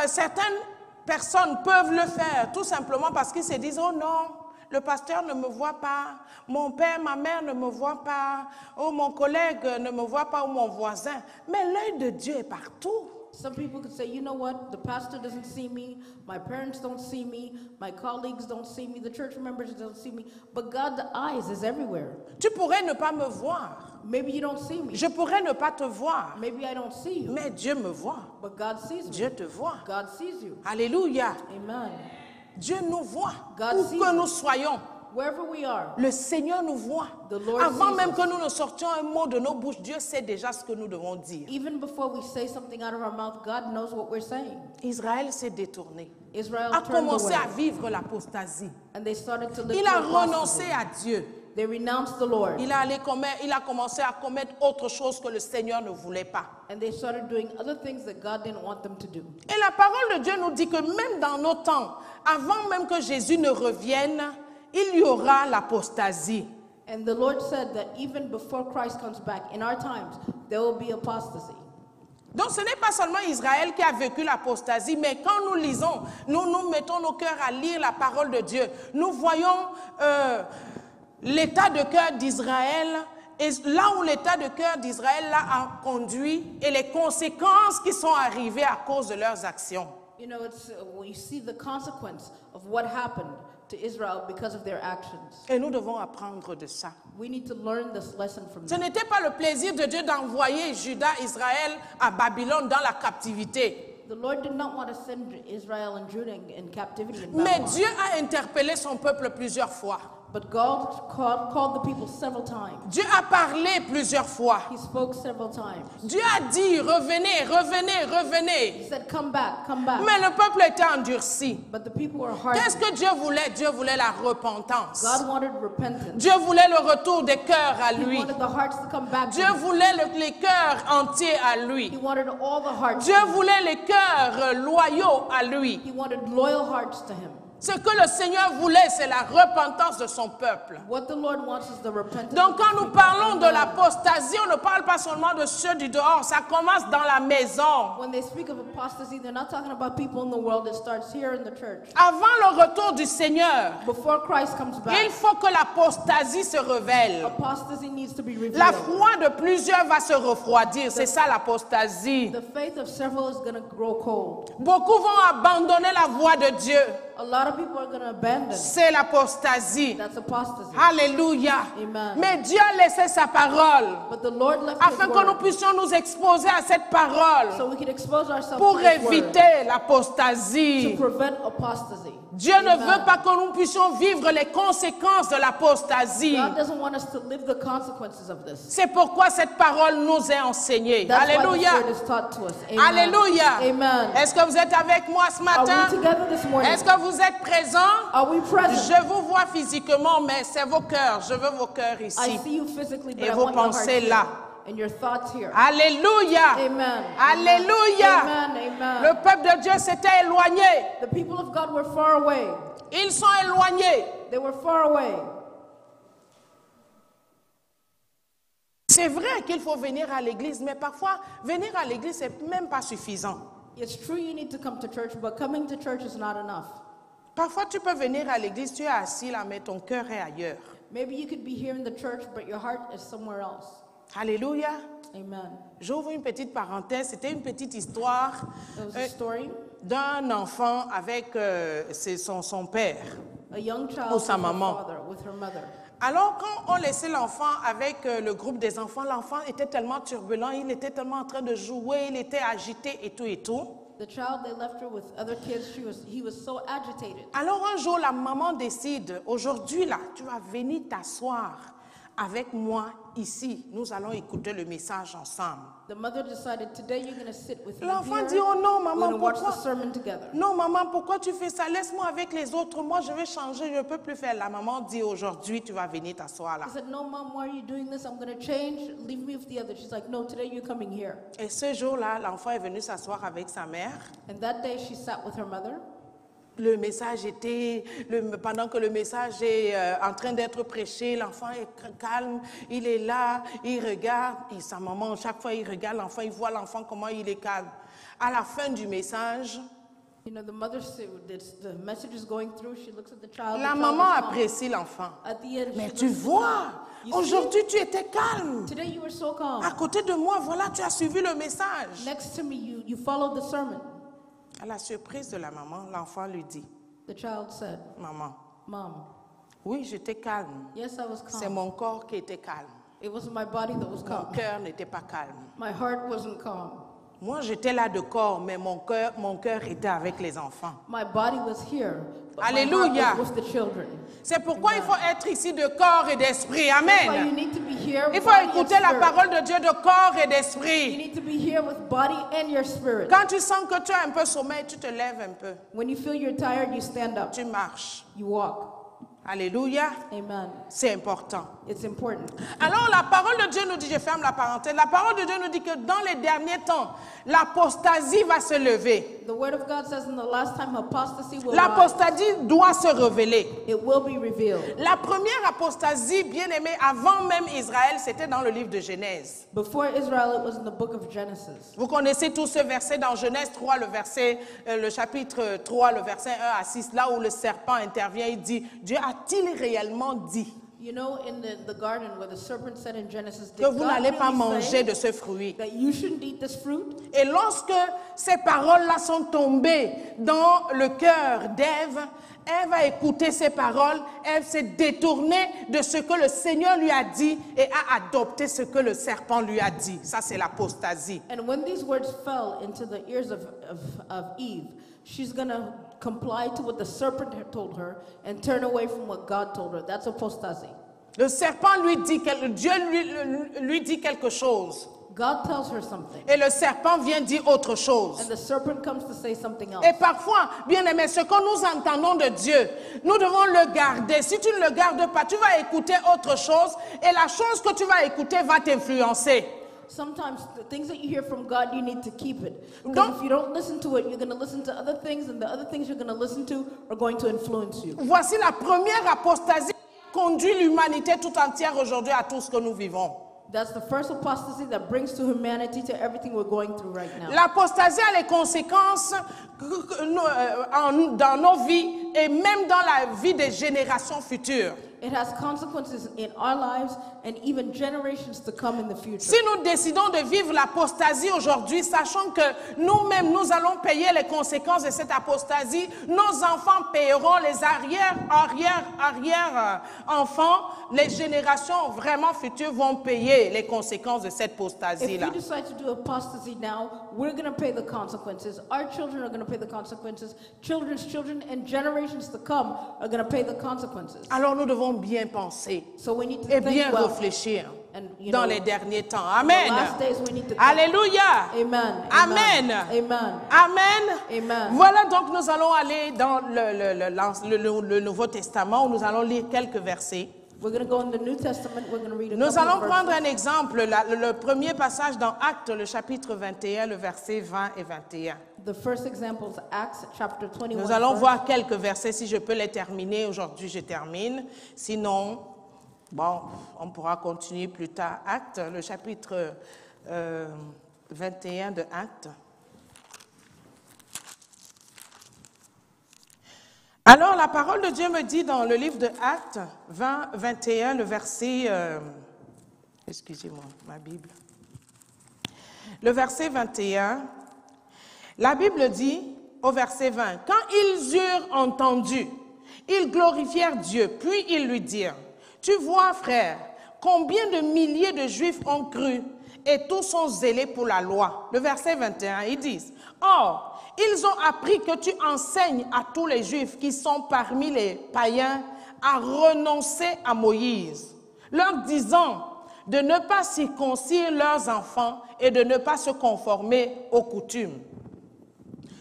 Speaker 2: certaines personnes peuvent le faire tout simplement parce qu'ils se disent « Oh non, le pasteur ne me voit pas, mon père, ma mère ne me voient pas, ou mon collègue ne me voit pas, ou mon voisin. » Mais l'œil de Dieu est partout.
Speaker 3: Some people could say, you know what, the pastor doesn't see me, my parents don't see me, my colleagues don't see me, the church members don't see me, but God's eyes is everywhere.
Speaker 2: Tu pourrais ne pas me voir.
Speaker 3: Maybe you don't see me.
Speaker 2: Je pourrais ne pas te voir.
Speaker 3: Maybe I don't see you.
Speaker 2: Mais Dieu me voit.
Speaker 3: But God sees me.
Speaker 2: Dieu te voit.
Speaker 3: God sees you.
Speaker 2: Alléluia.
Speaker 3: Amen.
Speaker 2: Dieu nous voit.
Speaker 3: God
Speaker 2: Où
Speaker 3: sees
Speaker 2: que
Speaker 3: us.
Speaker 2: nous soyons.
Speaker 3: Wherever we are,
Speaker 2: Le Seigneur nous voit.
Speaker 3: The Lord
Speaker 2: Avant
Speaker 3: sees
Speaker 2: même
Speaker 3: us.
Speaker 2: que nous ne sortions un mot de nos bouches, Dieu sait déjà ce que nous devons dire.
Speaker 3: even before we say something out of our mouth, God knows what we're saying.
Speaker 2: Israël s'est détourné.
Speaker 3: Israel
Speaker 2: A
Speaker 3: turned
Speaker 2: commencé
Speaker 3: away,
Speaker 2: à vivre l'apostasie.
Speaker 3: and they started to live
Speaker 2: Il
Speaker 3: for
Speaker 2: a
Speaker 3: apostasy.
Speaker 2: renoncé à Dieu.
Speaker 3: They renounced the Lord,
Speaker 2: Il a commencé à commettre autre chose que le Seigneur ne voulait pas.
Speaker 3: and they started doing other things that God didn't want them to do.
Speaker 2: Et la parole de Dieu nous dit que même dans nos temps, avant même que Jésus ne revienne, il y aura l'apostasie.
Speaker 3: And the Lord said that even before Christ comes back, in our times, there will be apostasy.
Speaker 2: Donc ce n'est pas seulement Israël qui a vécu l'apostasie, mais quand nous lisons, nous mettons nos cœurs à lire la parole de Dieu, nous voyons l'état de cœur d'Israël, et là où l'état de cœur d'Israël a conduit, et les conséquences qui sont arrivées à cause de leurs actions.
Speaker 3: You know, we see the consequence of what happened to Israel because of their actions.
Speaker 2: Et nous devons apprendre de ça.
Speaker 3: We need to learn this lesson from
Speaker 2: Ce
Speaker 3: them.
Speaker 2: n'était pas le plaisir de Dieu d'envoyer Juda, Israël à Babylone dans la captivité.
Speaker 3: The Lord did not want to send Israel and Judah in captivity in
Speaker 2: Mais
Speaker 3: Babylon.
Speaker 2: Dieu a interpellé son peuple plusieurs fois.
Speaker 3: But God called the people several times.
Speaker 2: Dieu a parlé plusieurs fois.
Speaker 3: He spoke several times.
Speaker 2: Dieu a dit, revenez, revenez,
Speaker 3: He
Speaker 2: revenez.
Speaker 3: said, come back, come back.
Speaker 2: Mais le peuple était endurci.
Speaker 3: But the people were
Speaker 2: Qu'est-ce
Speaker 3: hardened.
Speaker 2: que Dieu voulait? Dieu voulait la repentance.
Speaker 3: God wanted repentance.
Speaker 2: Dieu voulait le retour des cœurs à
Speaker 3: He
Speaker 2: lui.
Speaker 3: wanted the hearts to come back to
Speaker 2: Dieu
Speaker 3: him.
Speaker 2: voulait les cœurs entiers à
Speaker 3: He
Speaker 2: lui.
Speaker 3: wanted all the hearts
Speaker 2: Dieu
Speaker 3: to him.
Speaker 2: voulait les cœurs loyaux à lui.
Speaker 3: He wanted loyal hearts to him.
Speaker 2: Ce que le Seigneur voulait, c'est la repentance de son peuple.
Speaker 3: What the Lord wants is the repentance.
Speaker 2: Donc
Speaker 3: of
Speaker 2: quand
Speaker 3: the
Speaker 2: nous
Speaker 3: people.
Speaker 2: parlons de l'apostasie, on ne parle pas seulement de ceux du dehors, ça commence dans la maison.
Speaker 3: When they speak of apostasy, they're not talking about people in the world. It starts here in the church.
Speaker 2: Avant le retour du Seigneur,
Speaker 3: Before Christ comes
Speaker 2: il
Speaker 3: back,
Speaker 2: faut que l'apostasie se révèle.
Speaker 3: apostasy needs to be revealed.
Speaker 2: La foi de plusieurs va se refroidir, c'est ça l'apostasie.
Speaker 3: The faith of several is going to grow cold.
Speaker 2: Beaucoup vont abandonner la voie de Dieu,
Speaker 3: A lot of people are going to abandon.
Speaker 2: c'est l'apostasie.
Speaker 3: That's apostasy.
Speaker 2: Alléluia.
Speaker 3: Amen.
Speaker 2: Mais Dieu a laissé sa parole
Speaker 3: But the Lord left His
Speaker 2: afin que nous
Speaker 3: word
Speaker 2: puissions nous exposer à cette parole
Speaker 3: so we can expose ourselves
Speaker 2: pour
Speaker 3: to His word
Speaker 2: éviter
Speaker 3: to
Speaker 2: l'apostasie.
Speaker 3: prevent apostasy.
Speaker 2: Dieu ne
Speaker 3: Amen.
Speaker 2: veut pas que nous puissions vivre les conséquences de l'apostasie.
Speaker 3: God doesn't want us to live the consequences of this.
Speaker 2: C'est pourquoi cette parole nous est enseignée.
Speaker 3: That's why
Speaker 2: Alléluia.
Speaker 3: this word is taught to us. Amen.
Speaker 2: Alléluia.
Speaker 3: Amen.
Speaker 2: Est-ce que vous êtes avec moi ce
Speaker 3: Are
Speaker 2: matin?
Speaker 3: we together this morning?
Speaker 2: Est-ce que vous êtes présents?
Speaker 3: Are we present?
Speaker 2: Je vous vois physiquement, mais c'est vos cœurs. Je veux vos cœurs
Speaker 3: I
Speaker 2: ici.
Speaker 3: see you physically, but
Speaker 2: Et
Speaker 3: I
Speaker 2: vos
Speaker 3: want your heart
Speaker 2: pensées
Speaker 3: here.
Speaker 2: là.
Speaker 3: And your thoughts here.
Speaker 2: Alléluia.
Speaker 3: Amen.
Speaker 2: Alléluia.
Speaker 3: Amen. Amen.
Speaker 2: Le peuple de Dieu s'était éloigné.
Speaker 3: The people of God were far away.
Speaker 2: Ils sont éloignés.
Speaker 3: They were far away.
Speaker 2: C'est vrai qu'il faut venir à l'église, mais parfois, venir à l'église, c'est même pas suffisant.
Speaker 3: It's true you need to come to church, but coming to church is not enough.
Speaker 2: Parfois, tu peux venir à l'église, tu es assis là, mais ton cœur est ailleurs.
Speaker 3: Maybe you could be here in the church, but your heart is somewhere else.
Speaker 2: Alléluia.
Speaker 3: Amen.
Speaker 2: J'ouvre une petite parenthèse. C'était une petite histoire
Speaker 3: Story.
Speaker 2: d'un enfant avec son père.
Speaker 3: A young child
Speaker 2: Ou
Speaker 3: with
Speaker 2: sa
Speaker 3: her
Speaker 2: maman.
Speaker 3: father, with her mother.
Speaker 2: Alors, quand on laissait l'enfant avec le groupe des enfants, l'enfant était tellement turbulent, il était tellement en train de jouer, il était agité et tout et tout.
Speaker 3: The child, they left her with other kids. He was so agitated.
Speaker 2: Alors, un jour, la maman décide, aujourd'hui, là, tu vas venir t'asseoir avec moi ici. Nous allons écouter le message ensemble.
Speaker 3: The mother decided, today you're going to sit with me
Speaker 2: L'enfant
Speaker 3: here.
Speaker 2: dit, oh non,
Speaker 3: We're
Speaker 2: maman,
Speaker 3: going to watch
Speaker 2: pourquoi?
Speaker 3: the sermon together.
Speaker 2: Non, maman, pourquoi tu fais ça? Laisse-moi avec les autres. Moi, je vais changer. Je ne peux plus faire. La maman dit, aujourd'hui, tu vas venir t'asseoir là.
Speaker 3: He said, no, Mom, why are you doing this? I'm going to change. Leave me with the others. She's like, no, today you're coming here.
Speaker 2: Et ce jour-là, l'enfant est venu s'asseoir avec sa mère.
Speaker 3: And that day she sat with her mother.
Speaker 2: Le message était, pendant que le message est en train d'être prêché, l'enfant est calme, il est là, il regarde, et sa maman, chaque fois il regarde l'enfant, il voit l'enfant comment il est calme. À la fin du message,
Speaker 3: You know, the mother, the message is going through, she looks at the child.
Speaker 2: la
Speaker 3: the child
Speaker 2: maman
Speaker 3: is calm.
Speaker 2: apprécie l'enfant.
Speaker 3: At the end,
Speaker 2: Mais
Speaker 3: she
Speaker 2: tu
Speaker 3: looks at the
Speaker 2: vois,
Speaker 3: child. You see?
Speaker 2: aujourd'hui tu étais calme.
Speaker 3: Today you were so calm.
Speaker 2: À côté de moi, voilà, tu as suivi le message.
Speaker 3: Next to me, you followed the sermon.
Speaker 2: À la surprise de la maman, l'enfant lui dit,
Speaker 3: The child said,
Speaker 2: maman,
Speaker 3: Mom,
Speaker 2: oui, j'étais calme.
Speaker 3: yes, I was
Speaker 2: C'est
Speaker 3: calm.
Speaker 2: mon corps qui était calme.
Speaker 3: It wasn't my body that was
Speaker 2: Mon
Speaker 3: calm.
Speaker 2: cœur n'était pas calme.
Speaker 3: My heart wasn't calm.
Speaker 2: Moi, j'étais là de corps, mais mon cœur était avec les enfants.
Speaker 3: My body was here, but
Speaker 2: Alléluia.
Speaker 3: my heart was with the children.
Speaker 2: C'est pourquoi il faut être ici de corps et d'esprit.
Speaker 3: That's why you
Speaker 2: Amen.
Speaker 3: need to be here
Speaker 2: Il
Speaker 3: with
Speaker 2: faut
Speaker 3: body and
Speaker 2: écouter la
Speaker 3: spirit.
Speaker 2: parole de Dieu de corps et
Speaker 3: You
Speaker 2: d'esprit.
Speaker 3: need to be here with body and your spirit.
Speaker 2: Quand tu sens que tu as un peu sommeil, tu te lèves un peu.
Speaker 3: When you feel you're tired, you stand up.
Speaker 2: Tu marches.
Speaker 3: You walk.
Speaker 2: Alléluia.
Speaker 3: Amen.
Speaker 2: C'est important.
Speaker 3: It's important.
Speaker 2: Alors la parole de Dieu nous dit, je ferme la parenthèse, la parole de Dieu nous dit que dans les derniers temps, l'apostasie va se lever.
Speaker 3: The word of God says in the last time apostasy will rise.
Speaker 2: L'apostasie doit se révéler.
Speaker 3: It will be revealed.
Speaker 2: La première apostasie, bien aimée, avant même Israël, c'était dans le livre de Genèse.
Speaker 3: Before Israel, it was in the book of Genesis.
Speaker 2: Vous connaissez tous ce verset dans Genèse 3, le chapitre 3, le verset 1 à 6, là où le serpent intervient, il dit, Dieu a-t-il réellement dit
Speaker 3: You know, in the garden where the serpent said in Genesis,
Speaker 2: que vous n'allez pas
Speaker 3: really
Speaker 2: manger
Speaker 3: say
Speaker 2: de ce fruit?
Speaker 3: that you shouldn't eat this fruit?
Speaker 2: Et lorsque ces paroles-là sont tombées dans le cœur d'Ève, Ève a écouté ces paroles, Ève s'est détournée de ce que le Seigneur lui a dit et a adopté ce que le serpent lui a dit. Ça, c'est l'apostasie.
Speaker 3: And when these words fell into the ears of Eve, she's going to comply to what the serpent had told her and turn away from what God told her. That's apostasy.
Speaker 2: Le serpent lui dit, Dieu lui dit quelque chose.
Speaker 3: God tells her something.
Speaker 2: Et le serpent vient dire autre chose.
Speaker 3: And the serpent comes to say something else.
Speaker 2: Et parfois, bien aimé, ce que nous entendons de Dieu, nous devons le garder. Si tu ne le gardes pas, tu vas écouter autre chose et la chose que tu vas écouter va t'influencer.
Speaker 3: Sometimes the things that you hear from God, you need to keep it.
Speaker 2: Don't-
Speaker 3: Because if you don't listen to it, you're going to listen to other things, and the other things you're going to listen to are going to influence you.
Speaker 2: Voici la première apostasie qui conduit l'humanité tout entière aujourd'hui à tout ce que nous vivons.
Speaker 3: That's the first apostasy that brings to humanity to everything we're going through right now.
Speaker 2: L'apostasie a les conséquences dans nos vies et même dans la vie des générations futures.
Speaker 3: It has consequences in our lives and even generations to come in the future.
Speaker 2: Si nous décidons de vivre l'apostasie aujourd'hui, sachant que nous-mêmes, nous allons payer les conséquences de cette apostasie, nos enfants paieront, les arrière-enfants, les générations vraiment futures vont payer les conséquences de cette
Speaker 3: If
Speaker 2: apostasie-là.
Speaker 3: we decide to do apostasy now, we're going to pay the consequences. Our children are going to pay the consequences. Children's children and generations to come are going to pay the consequences.
Speaker 2: Alors nous devons bien penser
Speaker 3: So we need to
Speaker 2: et
Speaker 3: think
Speaker 2: bien
Speaker 3: well.
Speaker 2: réfléchir
Speaker 3: And, you
Speaker 2: dans
Speaker 3: know,
Speaker 2: les derniers temps.
Speaker 3: in the
Speaker 2: Amen.
Speaker 3: last days we need to think.
Speaker 2: Alléluia.
Speaker 3: Amen.
Speaker 2: Amen.
Speaker 3: Amen.
Speaker 2: Amen.
Speaker 3: Amen.
Speaker 2: Voilà, donc nous allons aller dans le Nouveau Testament où nous allons lire quelques versets.
Speaker 3: We're going to go in the New Testament. We're going to read a
Speaker 2: Nous
Speaker 3: couple
Speaker 2: allons
Speaker 3: of
Speaker 2: prendre
Speaker 3: verses.
Speaker 2: un exemple, le premier passage dans Actes, le chapitre 21, le verset 20 et 21.
Speaker 3: The first example is Acts chapter 21.
Speaker 2: Nous allons
Speaker 3: verse.
Speaker 2: voir quelques versets, si je peux les terminer. Aujourd'hui, je termine. Sinon, bon, on pourra continuer plus tard. Actes, le chapitre 21 de Actes. Alors, la parole de Dieu me dit dans le livre de Actes 20, 21, le verset... excusez-moi, ma Bible. Le verset 21, la Bible dit au verset 20, « Quand ils eurent entendu, ils glorifièrent Dieu, puis ils lui dirent, « Tu vois, frère, combien de milliers de Juifs ont cru, et tous sont zélés pour la loi. » Le verset 21, ils disent, « Or, ils ont appris que tu enseignes à tous les Juifs qui sont parmi les païens à renoncer à Moïse, leur disant de ne pas circoncire leurs enfants et de ne pas se conformer aux coutumes. »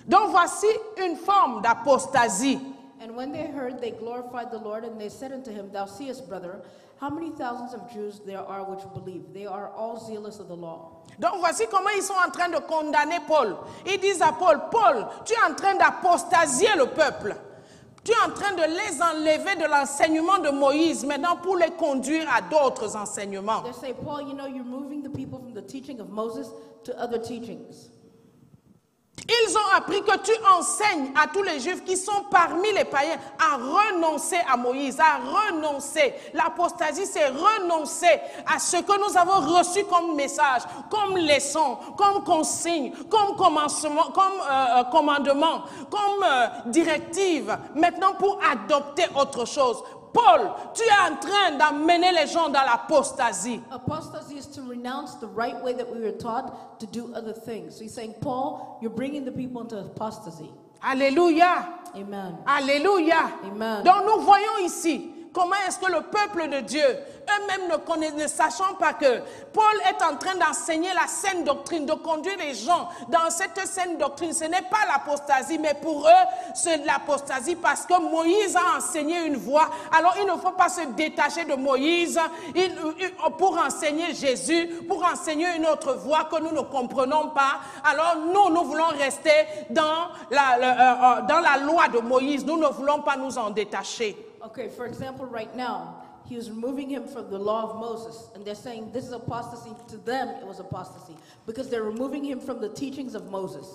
Speaker 2: Donc voici une forme d'apostasie.
Speaker 3: And when they heard, they glorified the Lord, and they said unto him, Thou seest, brother, how many thousands of Jews there are which believe. They are all zealous of the law.
Speaker 2: Donc voici comment ils sont en train de condamner Paul. Ils disent à Paul, Paul, tu es en train d'apostasier le peuple. Tu es en train de les enlever de l'enseignement de Moïse maintenant pour les conduire à d'autres enseignements.
Speaker 3: They say, Paul, you know, you're moving the people from the teaching of Moses to other teachings.
Speaker 2: Ils ont appris que tu enseignes à tous les Juifs qui sont parmi les païens à renoncer à Moïse, à renoncer. L'apostasie, c'est renoncer à ce que nous avons reçu comme message, comme leçon, comme consigne, comme commencement, comme commandement, comme directive, maintenant pour adopter autre chose. Paul, tu es en train d'amener les gens dans l'apostasie.
Speaker 3: Apostasy is to renounce the right way that we were taught to do other things. So he's saying, Paul, you're bringing the people into apostasy.
Speaker 2: Alléluia.
Speaker 3: Amen.
Speaker 2: Alléluia.
Speaker 3: Amen.
Speaker 2: Donc nous voyons ici comment est-ce que le peuple de Dieu, eux-mêmes ne sachant pas que Paul est en train d'enseigner la saine doctrine, de conduire les gens dans cette saine doctrine. Ce n'est pas l'apostasie, mais pour eux, c'est l'apostasie parce que Moïse a enseigné une voie. Alors il ne faut pas se détacher de Moïse pour enseigner Jésus, pour enseigner une autre voie que nous ne comprenons pas. Alors nous voulons rester dans la loi de Moïse. Nous ne voulons pas nous en détacher.
Speaker 3: Okay, for example, right now, he was removing him from the law of Moses. And they're saying this is apostasy. To them, it was apostasy. Because they're removing him from the teachings of Moses.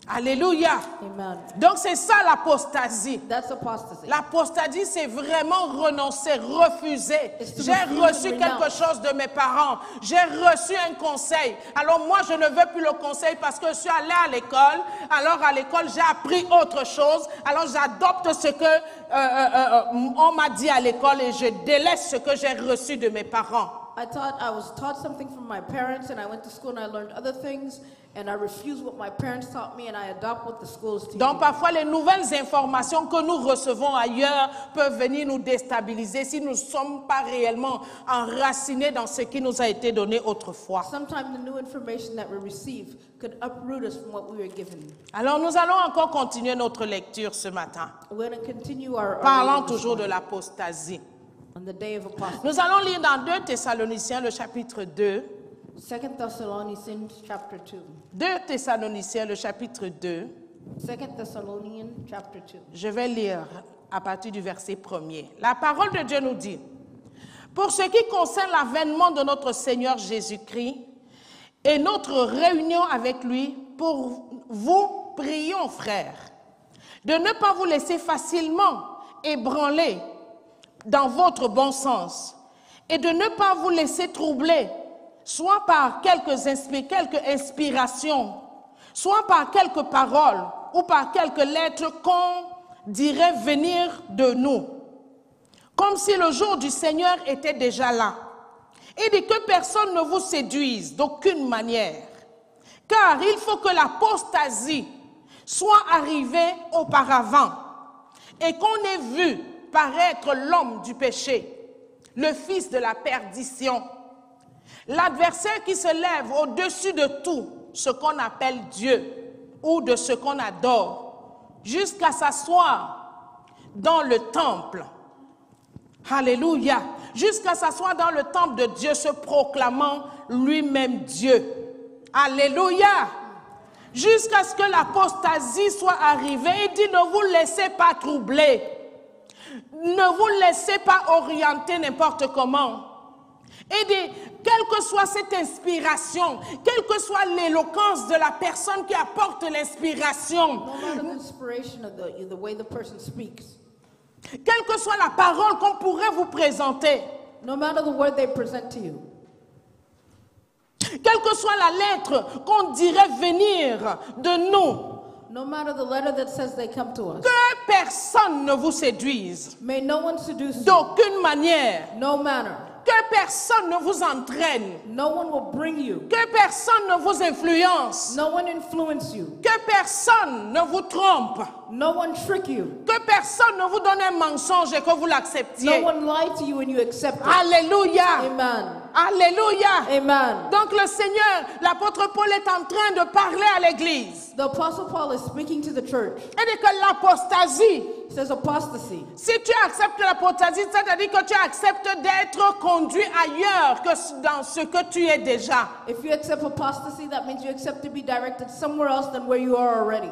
Speaker 2: Alléluia.
Speaker 3: Amen.
Speaker 2: Donc c'est ça l'apostasie.
Speaker 3: That's apostasy.
Speaker 2: L'apostasie, c'est vraiment renoncer, refuser. J'ai reçu quelque chose de mes parents. J'ai reçu un conseil. Alors moi, je ne veux plus le conseil parce que je suis allée à l'école. Alors à l'école, j'ai appris autre chose. Alors j'adopte ce que on m'a dit à l'école et je délaisse ce que j'ai reçu de mes parents.
Speaker 3: I was taught something from my parents, and I went to school and I learned other things, and I refused what my parents taught me, and I adopt what the school is teaching.
Speaker 2: Donc parfois les nouvelles informations que nous recevons ailleurs peuvent venir nous déstabiliser si nous ne sommes pas réellement enracinés dans ce qui nous a été donné autrefois.
Speaker 3: Sometimes the new information that we receive could uproot us from what we were given.
Speaker 2: Alors nous allons encore continuer notre lecture ce matin,
Speaker 3: We're going to continue our
Speaker 2: parlant
Speaker 3: reading this
Speaker 2: toujours de
Speaker 3: morning
Speaker 2: l'apostasie.
Speaker 3: on the day of apostasy.
Speaker 2: Nous allons lire dans 2 Thessaloniciens le chapitre 2.
Speaker 3: 2 Thessalonians chapter 2.
Speaker 2: 2 Thessaloniciens le chapitre 2.
Speaker 3: 2 Thessalonians chapter 2.
Speaker 2: Je vais lire à partir du verset 1er. La parole de Dieu nous dit, « Pour ce qui concerne l'avènement de notre Seigneur Jésus-Christ et notre réunion avec lui, pour vous prions, frères, de ne pas vous laisser facilement ébranler dans votre bon sens et de ne pas vous laisser troubler, soit par quelques inspirations, soit par quelques paroles ou par quelques lettres qu'on dirait venir de nous, comme si le jour du Seigneur était déjà là. Et dit que personne ne vous séduise d'aucune manière, car il faut que l'apostasie soit arrivée auparavant et qu'on ait vu paraître l'homme du péché, le fils de la perdition, l'adversaire qui se lève au-dessus de tout ce qu'on appelle Dieu ou de ce qu'on adore, jusqu'à s'asseoir dans le temple. Alléluia. jusqu'à s'asseoir dans le temple de Dieu, se proclamant lui-même Dieu. Alléluia. Jusqu'à ce que l'apostasie soit arrivée, il dit ne vous laissez pas troubler. Ne vous laissez pas orienter n'importe comment. Et dit, quelle que soit cette inspiration, quelle que soit l'éloquence de la personne qui apporte l'inspiration, quelle que soit la parole qu'on pourrait vous présenter,
Speaker 3: no matter the word they present to you,
Speaker 2: quelle que soit la lettre qu'on dirait venir de nous,
Speaker 3: no matter the letter that says they come to us,
Speaker 2: que personne ne vous séduise,
Speaker 3: may no one seduce you,
Speaker 2: d'aucune manière,
Speaker 3: no manner.
Speaker 2: que personne ne vous entraîne,
Speaker 3: No one will bring you,
Speaker 2: que personne ne vous influence,
Speaker 3: no one influence you,
Speaker 2: que personne ne vous trompe,
Speaker 3: no one trick you,
Speaker 2: que personne ne vous donne un mensonge et que vous l'acceptiez.
Speaker 3: no one lie to you and you accept it.
Speaker 2: Alléluia.
Speaker 3: Amen.
Speaker 2: Alléluia.
Speaker 3: Amen.
Speaker 2: Donc le Seigneur, l'apôtre Paul est en train de parler à l'église.
Speaker 3: The Apostle Paul is speaking to the church.
Speaker 2: Il dit que l'apostasie,
Speaker 3: He says apostasy.
Speaker 2: si tu acceptes l'apostasie, c'est-à-dire que tu acceptes d'être conduit ailleurs que dans ce que tu es déjà.
Speaker 3: If you accept apostasy, that means you accept to be directed somewhere else than where you are already.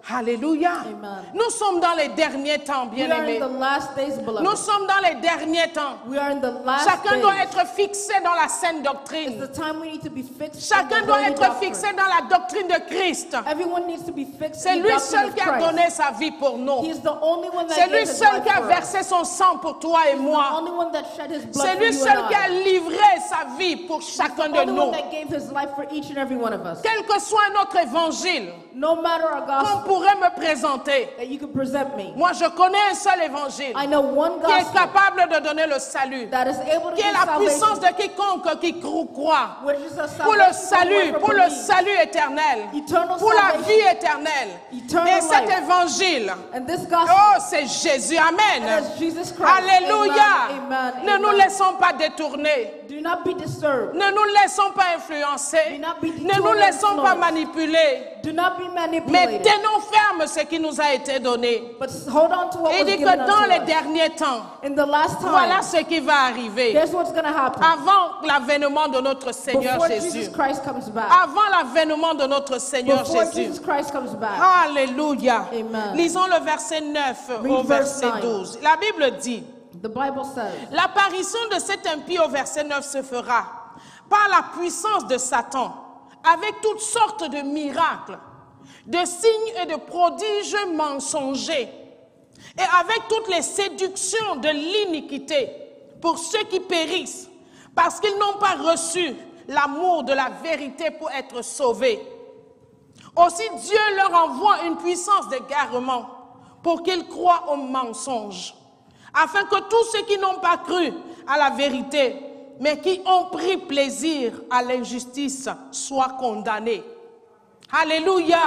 Speaker 2: Alléluia.
Speaker 3: Amen.
Speaker 2: Nous sommes dans les derniers temps,
Speaker 3: We are in
Speaker 2: bien-aimés.
Speaker 3: the last days, beloved.
Speaker 2: Nous sommes dans les derniers temps.
Speaker 3: We are in the last
Speaker 2: Chacun doit
Speaker 3: days.
Speaker 2: être fixé dans la saine
Speaker 3: It's
Speaker 2: doctrine.
Speaker 3: the time we need to be fixed.
Speaker 2: Chacun
Speaker 3: in the
Speaker 2: doit
Speaker 3: holy
Speaker 2: être
Speaker 3: doctrine.
Speaker 2: fixé dans la doctrine de Christ.
Speaker 3: Everyone needs to be fixed
Speaker 2: C'est
Speaker 3: in the
Speaker 2: lui
Speaker 3: doctrine
Speaker 2: seul
Speaker 3: of
Speaker 2: qui a
Speaker 3: Christ.
Speaker 2: donné sa vie pour nous.
Speaker 3: He is the only one that
Speaker 2: C'est
Speaker 3: gave
Speaker 2: lui
Speaker 3: his
Speaker 2: seul
Speaker 3: life
Speaker 2: qui a
Speaker 3: for us.
Speaker 2: versé son sang pour toi et
Speaker 3: The
Speaker 2: moi.
Speaker 3: only one that shed his blood
Speaker 2: C'est
Speaker 3: for
Speaker 2: lui
Speaker 3: you
Speaker 2: seul
Speaker 3: and
Speaker 2: qui a
Speaker 3: I.
Speaker 2: livré sa vie pour chacun
Speaker 3: The
Speaker 2: de
Speaker 3: only one
Speaker 2: nous.
Speaker 3: that gave his life for each and every one of us.
Speaker 2: Quel que soit notre évangile
Speaker 3: No matter our
Speaker 2: qu'on
Speaker 3: gospel
Speaker 2: pourrait me présenter,
Speaker 3: that you could present me,
Speaker 2: moi je connais un seul évangile
Speaker 3: I know one
Speaker 2: qui est
Speaker 3: gospel
Speaker 2: capable de donner le salut,
Speaker 3: that is able to
Speaker 2: qui est
Speaker 3: give
Speaker 2: la puissance
Speaker 3: salvation,
Speaker 2: de quiconque qui croit,
Speaker 3: which is a
Speaker 2: pour le
Speaker 3: salvation
Speaker 2: salut,
Speaker 3: for
Speaker 2: pour
Speaker 3: whoever
Speaker 2: le
Speaker 3: believes.
Speaker 2: salut éternel,
Speaker 3: Eternal
Speaker 2: pour la
Speaker 3: salvation.
Speaker 2: vie éternelle.
Speaker 3: Eternal
Speaker 2: Et cet
Speaker 3: life.
Speaker 2: évangile,
Speaker 3: And this gospel
Speaker 2: oh, c'est Jésus, amen.
Speaker 3: is Jesus Christ.
Speaker 2: Alléluia.
Speaker 3: Amen. Amen.
Speaker 2: Ne nous
Speaker 3: Amen.
Speaker 2: laissons pas détourner.
Speaker 3: Do not be disturbed.
Speaker 2: Ne nous laissons pas influencer.
Speaker 3: Do not be
Speaker 2: Ne nous laissons pas
Speaker 3: influenced.
Speaker 2: manipuler.
Speaker 3: Do not be
Speaker 2: Mais
Speaker 3: manipulated.
Speaker 2: tenons ferme ce qui nous a été donné.
Speaker 3: But hold on to what
Speaker 2: Il
Speaker 3: was
Speaker 2: dit
Speaker 3: given
Speaker 2: que dans
Speaker 3: unto
Speaker 2: les
Speaker 3: us.
Speaker 2: derniers temps,
Speaker 3: In the last time,
Speaker 2: voilà ce qui va arriver.
Speaker 3: here's what's going to happen.
Speaker 2: Avant l'avènement de notre Seigneur
Speaker 3: Before
Speaker 2: Jésus.
Speaker 3: Jesus Christ comes back.
Speaker 2: Avant l'avènement de notre Seigneur
Speaker 3: Before
Speaker 2: Jésus.
Speaker 3: Jesus Christ comes back.
Speaker 2: Alléluia.
Speaker 3: Amen.
Speaker 2: Lisons le verset 9
Speaker 3: Read
Speaker 2: au
Speaker 3: verse
Speaker 2: verset
Speaker 3: 9.
Speaker 2: 12. La Bible dit,
Speaker 3: The Bible says,
Speaker 2: l'apparition de cet impie au verset 9 se fera par la puissance de Satan, avec toutes sortes de miracles, de signes et de prodiges mensongers, et avec toutes les séductions de l'iniquité pour ceux qui périssent, parce qu'ils n'ont pas reçu l'amour de la vérité pour être sauvés. Aussi Dieu leur envoie une puissance d'égarement pour qu'ils croient aux mensonges, afin que tous ceux qui n'ont pas cru à la vérité, mais qui ont pris plaisir à l'injustice, soient condamnés. Alléluia.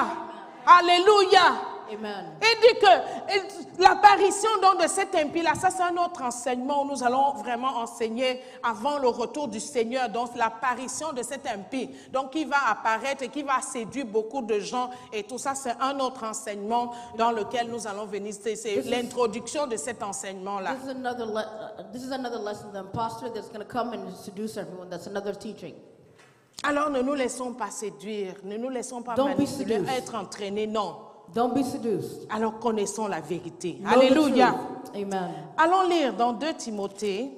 Speaker 2: Alléluia.
Speaker 3: Amen.
Speaker 2: Il dit que l'apparition donc de cet impie-là, ça c'est un autre enseignement où nous allons vraiment enseigner avant le retour du Seigneur. Donc l'apparition de cet impie, donc qui va apparaître et qui va séduire beaucoup de gens et tout ça, c'est un autre enseignement dans lequel nous allons venir. C'est l'introduction de cet enseignement-là.
Speaker 3: This is another lesson. The imposter that's going to come and seduce everyone. That's another teaching.
Speaker 2: Alors ne nous laissons pas séduire, ne nous laissons pas
Speaker 3: Don't be
Speaker 2: manipuler,
Speaker 3: seduced.
Speaker 2: être entraînés, non.
Speaker 3: Don't be seduced.
Speaker 2: Alors connaissons la vérité.
Speaker 3: Know the
Speaker 2: Alléluia.
Speaker 3: truth. Amen.
Speaker 2: Allons lire dans 2 Timothée,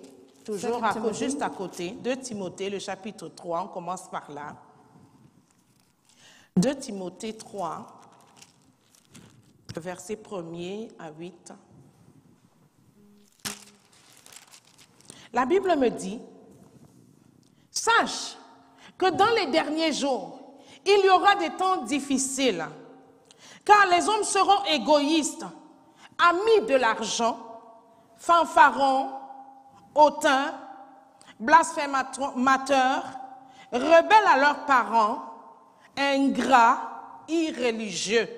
Speaker 2: toujours
Speaker 3: Second Timothy.
Speaker 2: juste à côté, 2 Timothée, le chapitre 3, on commence par là. 2 Timothée 3, verset 1er à 8. La Bible me dit, « Sache que dans les derniers jours, il y aura des temps difficiles, car les hommes seront égoïstes, amis de l'argent, fanfarons, hautains, blasphémateurs, rebelles à leurs parents, ingrats, irréligieux,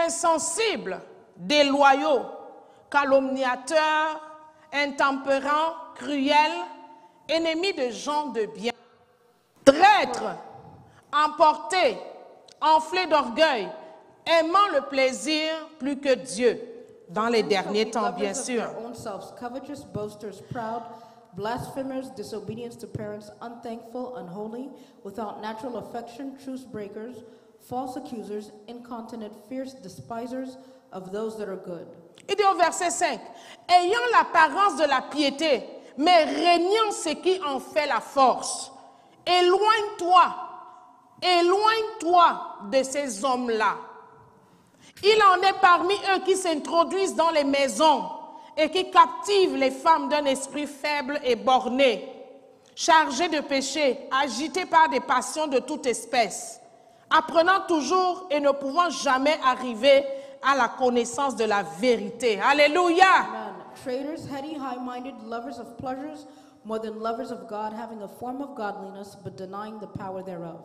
Speaker 2: insensibles, déloyaux, calomniateurs, intempérants, cruels, ennemis de gens de bien, traîtres, emportés, enflés d'orgueil, aimant le plaisir plus que Dieu, dans les derniers temps, bien sûr.
Speaker 3: Their own selves, covetous, boasters, proud, blasphemers, disobedience to parents, unthankful, unholy, without natural affection, truce breakers, false accusers, incontinent, fierce, despisers of those that are good.
Speaker 2: Il dit au verset 5, ayant l'apparence de la piété, mais régnant ce qui en fait la force. Éloigne-toi de ces hommes-là. Il en est parmi eux qui s'introduisent dans les maisons et qui captivent les femmes d'un esprit faible et borné, chargés de péché, agités par des passions de toute espèce, apprenant toujours et ne pouvant jamais arriver à la connaissance de la vérité. Alléluia.
Speaker 3: Amen. Traitors, heady, high-minded, lovers of pleasures more than lovers of God, having a form of godliness but denying the power thereof.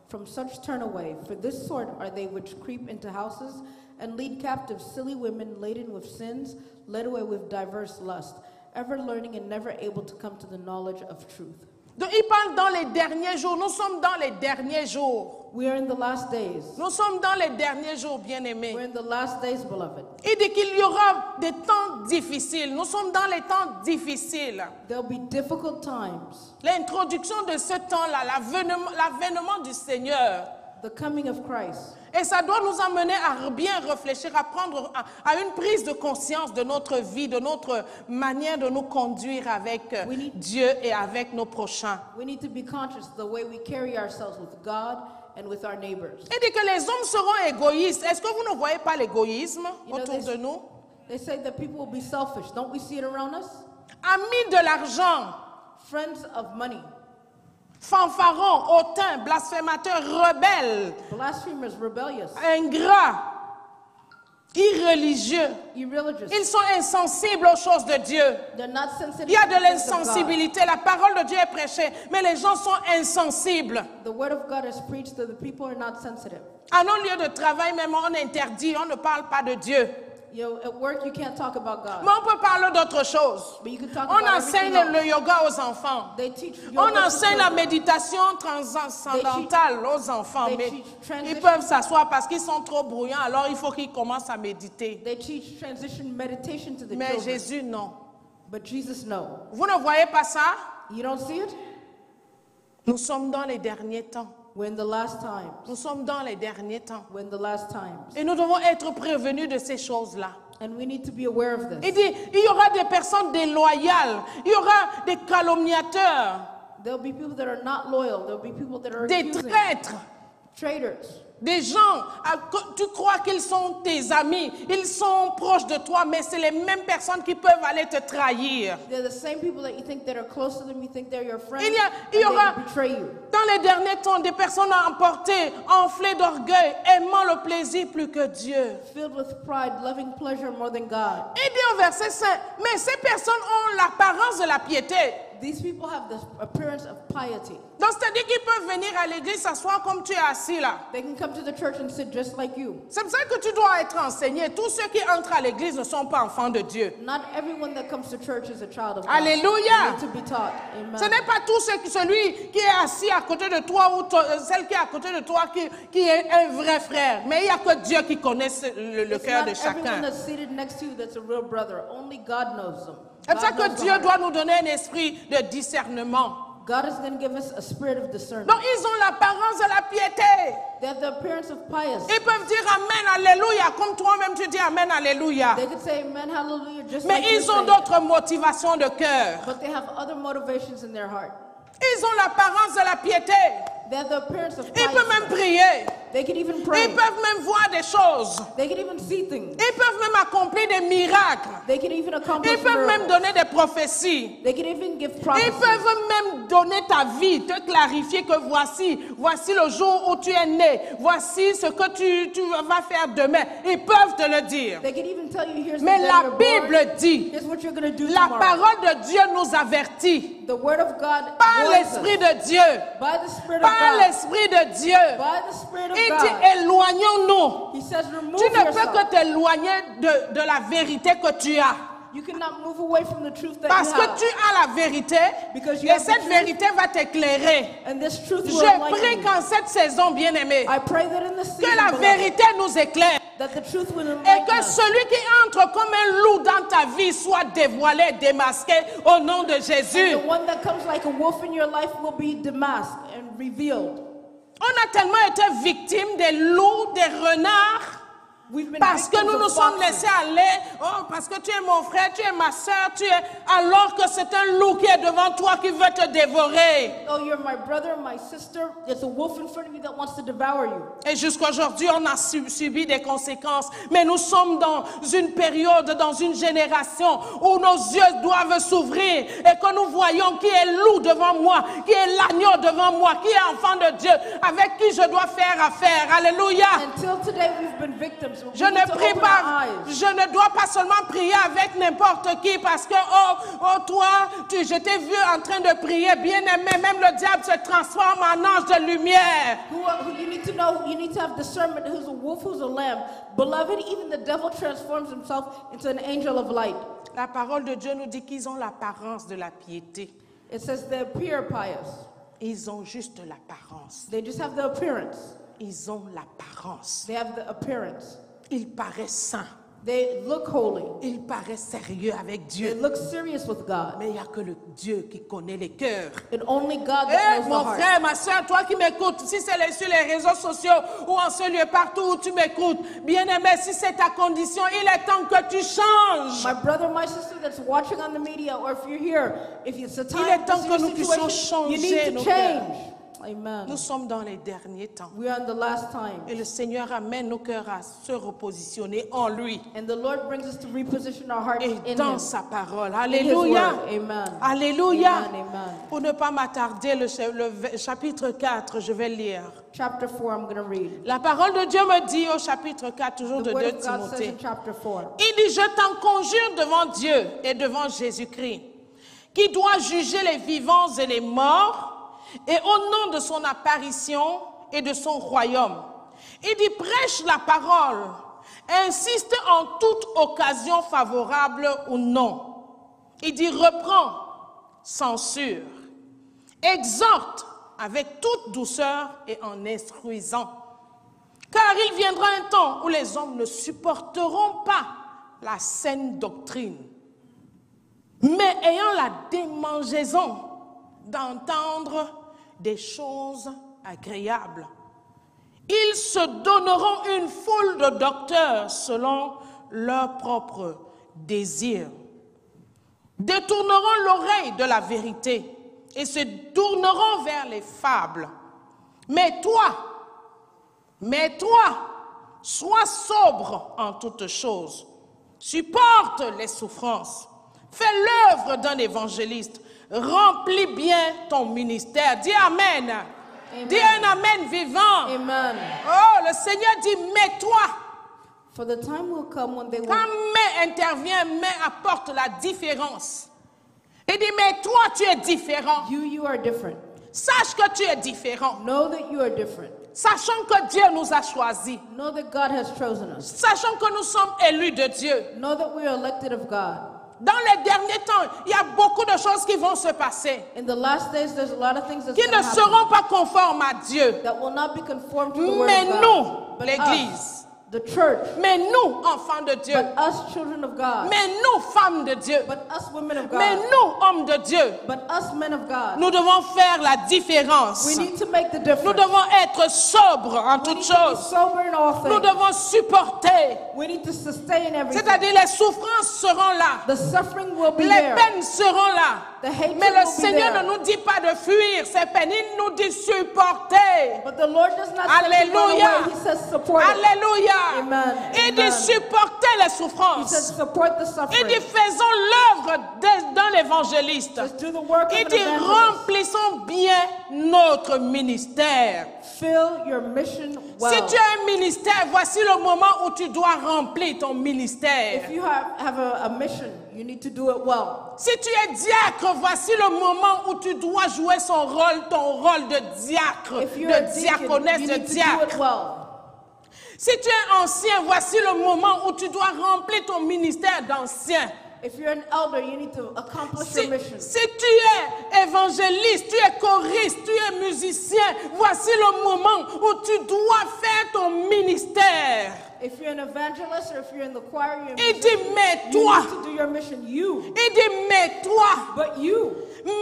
Speaker 3: From such turn away, for this sort are they which creep into houses and lead captive silly women laden with sins, led away with diverse lusts, ever learning and never able to come to the knowledge of truth.
Speaker 2: Donc il parle dans les derniers jours. Nous sommes dans les derniers jours.
Speaker 3: We are in the last days.
Speaker 2: Nous sommes dans les derniers jours, bien-aimés.
Speaker 3: We're in the last days, beloved.
Speaker 2: Il dit qu'il y aura des temps difficiles. Nous sommes dans les temps difficiles.
Speaker 3: There'll be difficult times.
Speaker 2: L'introduction de ce temps-là, l'avènement du Seigneur.
Speaker 3: The coming of Christ.
Speaker 2: Et ça doit nous amener à bien réfléchir, à prendre à une prise de conscience de notre vie, de notre manière de nous conduire avec Dieu et avec nos prochains.
Speaker 3: We need to be conscious of the way we carry ourselves with God and with our neighbors.
Speaker 2: Il dit que les hommes seront égoïstes. Est-ce que vous ne voyez pas l'égoïsme autour de nous?
Speaker 3: They say that people will be selfish. Don't we see it around us?
Speaker 2: Amis de l'argent,
Speaker 3: Friends of money.
Speaker 2: fanfarons, hautains, blasphémateurs, rebelles,
Speaker 3: Blasphemers, rebellious,
Speaker 2: ingrats, irreligieux.
Speaker 3: irreligious.
Speaker 2: Ils sont insensibles aux choses de Dieu.
Speaker 3: They're not sensitive
Speaker 2: Il y a
Speaker 3: to
Speaker 2: de
Speaker 3: the things of God.
Speaker 2: l'insensibilité. La parole de Dieu est prêchée, mais les gens sont insensibles.
Speaker 3: The word of God is preached, so the people are not sensitive.
Speaker 2: À nos lieux de travail, même, on interdit, on ne parle pas de Dieu.
Speaker 3: You know, at work you can't talk about God.
Speaker 2: Mais on peut parler d'autre chose.
Speaker 3: But you can talk
Speaker 2: On
Speaker 3: about
Speaker 2: enseigne
Speaker 3: everything
Speaker 2: le
Speaker 3: else.
Speaker 2: yoga aux enfants.
Speaker 3: They teach
Speaker 2: On
Speaker 3: yoga to
Speaker 2: enseigne la
Speaker 3: children.
Speaker 2: méditation transcendantale aux enfants.
Speaker 3: they
Speaker 2: Mais
Speaker 3: teach
Speaker 2: ils
Speaker 3: transition.
Speaker 2: peuvent s'asseoir parce qu'ils sont trop bruyants, alors il faut qu'ils commencent à méditer.
Speaker 3: They teach transition meditation to the
Speaker 2: Mais
Speaker 3: children.
Speaker 2: Jésus, non.
Speaker 3: But Jesus, no.
Speaker 2: Vous ne voyez pas ça?
Speaker 3: You don't see it?
Speaker 2: Nous sommes dans les derniers temps.
Speaker 3: We're in the last times.
Speaker 2: Nous sommes dans les derniers temps.
Speaker 3: We're in the last times.
Speaker 2: Et nous devons être prévenus de ces choses-là.
Speaker 3: And we need to be aware of
Speaker 2: Il
Speaker 3: this.
Speaker 2: dit, il y aura des personnes déloyales, il y aura des calomniateurs,
Speaker 3: There'll be people that are not loyal. There'll be people that are
Speaker 2: des
Speaker 3: accusing.
Speaker 2: traîtres,
Speaker 3: Traitors.
Speaker 2: des gens, tu crois qu'ils sont tes amis, ils sont proches de toi, mais c'est les mêmes personnes qui peuvent aller te trahir.
Speaker 3: They're the same people that you think that are close to them. You think they're your friends.
Speaker 2: Il y
Speaker 3: and
Speaker 2: aura
Speaker 3: they betray you.
Speaker 2: dans les derniers temps des personnes emportées, enflées d'orgueil, aimant le plaisir plus que Dieu.
Speaker 3: Filled with pride, loving pleasure more than God.
Speaker 2: Il dit au verset 5, mais ces personnes ont l'apparence de la piété.
Speaker 3: These people have the appearance of piety.
Speaker 2: Donc c'est-à-dire qu'ils peuvent venir à l'église, s'asseoir comme tu es assis là.
Speaker 3: They can come to the church and sit just like you.
Speaker 2: C'est pour ça que tu dois être enseigné. Tous ceux qui entrent à l'église ne sont pas enfants de Dieu.
Speaker 3: Not everyone that comes to church is a child of God.
Speaker 2: Alléluia.
Speaker 3: They need to be taught. Amen.
Speaker 2: Ce n'est pas celui qui est assis à côté de toi ou celle qui est à côté de toi qui est un vrai frère. Mais il n'y a que Dieu qui connaît le
Speaker 3: It's
Speaker 2: cœur
Speaker 3: not
Speaker 2: de
Speaker 3: everyone
Speaker 2: chacun.
Speaker 3: that's seated next to you that's a real brother. Only God knows them.
Speaker 2: C'est pour ça
Speaker 3: God
Speaker 2: que
Speaker 3: knows the
Speaker 2: Dieu
Speaker 3: heart.
Speaker 2: doit nous donner un esprit de discernement.
Speaker 3: God is going to give us a spirit of discernment.
Speaker 2: Donc ils ont l'apparence de la piété.
Speaker 3: They have the appearance of pious.
Speaker 2: Ils peuvent dire Amen, Alléluia, comme toi-même tu dis Amen, Alléluia.
Speaker 3: They could say amen, hallelujah, just
Speaker 2: Mais
Speaker 3: like you
Speaker 2: ils ont
Speaker 3: say.
Speaker 2: d'autres motivations de cœur.
Speaker 3: But they have other motivations in their heart.
Speaker 2: Ils ont l'apparence de la piété.
Speaker 3: They have the appearance of
Speaker 2: Ils peuvent même
Speaker 3: piety.
Speaker 2: prier.
Speaker 3: They can even pray.
Speaker 2: Ils peuvent même voir des choses.
Speaker 3: They can even see things.
Speaker 2: Ils peuvent même accomplir des miracles.
Speaker 3: They can even accomplish
Speaker 2: Ils peuvent même
Speaker 3: miracles.
Speaker 2: donner des prophéties.
Speaker 3: They can even give
Speaker 2: Ils
Speaker 3: prophecies.
Speaker 2: peuvent même donner ta vie, te clarifier que voici le jour où tu es né. Voici ce que tu vas faire demain. Ils peuvent te le dire.
Speaker 3: They can even tell you here's
Speaker 2: Mais
Speaker 3: the day
Speaker 2: la
Speaker 3: you're
Speaker 2: Bible
Speaker 3: born.
Speaker 2: dit,
Speaker 3: Here's what you're going to do
Speaker 2: la
Speaker 3: tomorrow.
Speaker 2: parole de Dieu nous avertit.
Speaker 3: The word of God
Speaker 2: Par
Speaker 3: warns
Speaker 2: l'Esprit
Speaker 3: us.
Speaker 2: de Dieu.
Speaker 3: By the Spirit
Speaker 2: Par
Speaker 3: of God.
Speaker 2: l'Esprit de Dieu.
Speaker 3: By the Spirit of
Speaker 2: Il
Speaker 3: God.
Speaker 2: dit, éloignons-nous.
Speaker 3: He says, remove
Speaker 2: Tu ne peux
Speaker 3: yourself.
Speaker 2: que t'éloigner de la vérité que tu as.
Speaker 3: You cannot move away from the truth that
Speaker 2: Parce
Speaker 3: you
Speaker 2: que
Speaker 3: have.
Speaker 2: tu as la vérité
Speaker 3: Because you
Speaker 2: et
Speaker 3: have the
Speaker 2: cette
Speaker 3: truth.
Speaker 2: vérité va t'éclairer.
Speaker 3: And this truth will
Speaker 2: Je
Speaker 3: enlighten
Speaker 2: prie
Speaker 3: you.
Speaker 2: qu'en cette saison, bien-aimée,
Speaker 3: I pray that in this
Speaker 2: que
Speaker 3: season,
Speaker 2: la
Speaker 3: beloved,
Speaker 2: vérité nous éclaire.
Speaker 3: that the truth will
Speaker 2: Et
Speaker 3: enlighten
Speaker 2: que
Speaker 3: us.
Speaker 2: celui qui entre comme un loup dans ta vie soit dévoilé, démasqué au nom de Jésus.
Speaker 3: The one that comes like a wolf in your life will be demasked and revealed.
Speaker 2: On a tellement été victimes des loups, des renards,
Speaker 3: We've been
Speaker 2: parce que
Speaker 3: victims
Speaker 2: nous nous
Speaker 3: of
Speaker 2: sommes
Speaker 3: foxes.
Speaker 2: laissés aller. Oh, parce que tu es mon frère, tu es ma soeur, alors que c'est un loup qui est devant toi qui veut te dévorer.
Speaker 3: Oh, you're my brother, my sister. There's a wolf in front of you that wants to devour you.
Speaker 2: Et jusqu'à aujourd'hui, on a subi des conséquences. Mais nous sommes dans une période, dans une génération où nos yeux doivent s'ouvrir et que nous voyons qui est loup devant moi, qui est l'agneau devant moi, qui est enfant de Dieu, avec qui je dois faire affaire. Alléluia.
Speaker 3: Until today, we've been victims. We
Speaker 2: Je
Speaker 3: need
Speaker 2: ne
Speaker 3: to
Speaker 2: prie
Speaker 3: open
Speaker 2: pas,
Speaker 3: our eyes.
Speaker 2: je ne dois pas seulement prier avec n'importe qui parce que, toi, je t'ai vu en train de prier, bien-aimé, même le diable se transforme en ange de lumière.
Speaker 3: Who you need to know, you need to have discernment who's a wolf, who's a lamb. Beloved, even the devil transforms himself into an angel of light.
Speaker 2: La parole de Dieu nous dit qu'ils ont l'apparence de la piété.
Speaker 3: It says they appear pious.
Speaker 2: Ils ont juste l'apparence.
Speaker 3: They just have the appearance.
Speaker 2: Ils ont l'apparence.
Speaker 3: They have the appearance.
Speaker 2: Ils paraissent saints.
Speaker 3: They look holy.
Speaker 2: Ils paraissent sérieux avec
Speaker 3: They
Speaker 2: Dieu.
Speaker 3: look serious with God.
Speaker 2: Mais il n'y a que le Dieu qui connaît les cœurs.
Speaker 3: And only God
Speaker 2: Eh,
Speaker 3: that knows
Speaker 2: mon
Speaker 3: the heart.
Speaker 2: frère, ma soeur, toi qui m'écoutes, si c'est sur les réseaux sociaux ou en ce lieu, partout où tu m'écoutes, bien-aimé, si c'est ta condition, il est temps que tu changes.
Speaker 3: My brother, my sister that's watching on the media, or if you're here, if it's a time,
Speaker 2: Il est temps
Speaker 3: this is
Speaker 2: que
Speaker 3: your
Speaker 2: nous puissions
Speaker 3: situation, you
Speaker 2: changer
Speaker 3: need
Speaker 2: nos
Speaker 3: to
Speaker 2: cœurs.
Speaker 3: change. Amen.
Speaker 2: Nous sommes dans les derniers temps.
Speaker 3: We are in the last time.
Speaker 2: Et le Seigneur amène nos cœurs à se repositionner en lui
Speaker 3: And the Lord brings us to reposition our hearts
Speaker 2: et
Speaker 3: in
Speaker 2: dans
Speaker 3: Him.
Speaker 2: sa parole.
Speaker 3: In His
Speaker 2: Alléluia.
Speaker 3: word. Amen.
Speaker 2: Alléluia.
Speaker 3: Amen, amen.
Speaker 2: Pour ne pas m'attarder, le chapitre 4, je vais lire.
Speaker 3: Chapter 4, I'm going to read.
Speaker 2: La parole de Dieu me dit au chapitre 4, toujours de
Speaker 3: The word
Speaker 2: 2
Speaker 3: of God says
Speaker 2: Timothée.
Speaker 3: in chapter 4.
Speaker 2: Il dit, je t'en conjure devant Dieu et devant Jésus-Christ, qui doit juger les vivants et les morts, et au nom de son apparition et de son royaume. Il dit, prêche la parole, insiste en toute occasion favorable ou non. Il dit, reprends, censure, exhorte avec toute douceur et en instruisant. Car il viendra un temps où les hommes ne supporteront pas la saine doctrine, mais ayant la démangeaison d'entendre des choses agréables. Ils se donneront une foule de docteurs selon leurs propres désirs, détourneront l'oreille de la vérité et se tourneront vers les fables. Mais toi, sois sobre en toutes choses, supporte les souffrances, fais l'œuvre d'un évangéliste, remplis bien ton ministère. Dis Amen.
Speaker 3: Amen.
Speaker 2: Dis un Amen vivant.
Speaker 3: Amen.
Speaker 2: Oh, le Seigneur dit, mets-toi.
Speaker 3: For the time will come when they will...
Speaker 2: Quand mais intervient, mais apporte la différence. Il dit, mais toi, tu es différent.
Speaker 3: You are different.
Speaker 2: Sache que tu es différent.
Speaker 3: Know that you are different.
Speaker 2: Sachons que Dieu nous a choisis.
Speaker 3: Know that God has chosen us.
Speaker 2: Sachons que nous sommes élus de Dieu.
Speaker 3: Know that we are elected of God.
Speaker 2: Dans les derniers temps, il y a beaucoup de choses qui vont se passer,
Speaker 3: In the last days, there's a lot of things that's
Speaker 2: qui
Speaker 3: going to
Speaker 2: ne
Speaker 3: happen
Speaker 2: seront pas conformes à Dieu.
Speaker 3: that will not be conformed to the word
Speaker 2: Mais
Speaker 3: of God.
Speaker 2: nous,
Speaker 3: But
Speaker 2: l'Église,
Speaker 3: us, the church,
Speaker 2: mais nous, enfants de Dieu,
Speaker 3: but us, children of God,
Speaker 2: mais nous, femmes de Dieu,
Speaker 3: but us, women of
Speaker 2: mais
Speaker 3: God,
Speaker 2: nous, hommes de Dieu,
Speaker 3: but us, men of God,
Speaker 2: nous devons faire la différence.
Speaker 3: we need to make the
Speaker 2: Nous
Speaker 3: difference.
Speaker 2: devons être sobres en
Speaker 3: We
Speaker 2: toutes
Speaker 3: need to be
Speaker 2: choses.
Speaker 3: sober in all
Speaker 2: Nous
Speaker 3: things.
Speaker 2: devons supporter.
Speaker 3: We need to sustain everything.
Speaker 2: C'est-à-dire les souffrances seront là.
Speaker 3: The suffering will be
Speaker 2: Les
Speaker 3: there.
Speaker 2: peines seront là.
Speaker 3: The hatred
Speaker 2: Mais le
Speaker 3: will be
Speaker 2: Seigneur
Speaker 3: there.
Speaker 2: ne nous dit pas de fuir ces peines. Il nous dit supporter.
Speaker 3: But the Lord does not say to run
Speaker 2: Alléluia.
Speaker 3: away. He says support it.
Speaker 2: Alléluia.
Speaker 3: Amen.
Speaker 2: Il dit
Speaker 3: Amen.
Speaker 2: supporter les
Speaker 3: He
Speaker 2: souffrances.
Speaker 3: says support the
Speaker 2: Il
Speaker 3: suffering.
Speaker 2: dit faisons l'œuvre d'un évangéliste.
Speaker 3: Just do the work of
Speaker 2: Il
Speaker 3: an
Speaker 2: dit
Speaker 3: evangelist.
Speaker 2: remplissons bien notre ministère.
Speaker 3: Fill your mission well.
Speaker 2: Si tu as un ministère, voici le moment où tu dois remplir ton ministère.
Speaker 3: If you have a mission, you need to do it well.
Speaker 2: Si tu es diacre, voici le moment où tu dois jouer ton rôle de diacre,
Speaker 3: If you're a
Speaker 2: de
Speaker 3: deacon,
Speaker 2: diaconesse,
Speaker 3: you
Speaker 2: de
Speaker 3: need to do
Speaker 2: diacre.
Speaker 3: it well.
Speaker 2: Si tu es ancien, voici le moment où tu dois remplir ton ministère d'ancien.
Speaker 3: If you're an elder, you need to accomplish your mission.
Speaker 2: Si tu es évangéliste, tu es choriste, tu es musicien, voici le moment où tu dois faire ton ministère.
Speaker 3: If you're an evangelist or if you're in the choir, you're a
Speaker 2: Il dit,
Speaker 3: musician,
Speaker 2: mais
Speaker 3: you
Speaker 2: toi.
Speaker 3: need to do your mission. You.
Speaker 2: Il dit, mais toi.
Speaker 3: But you.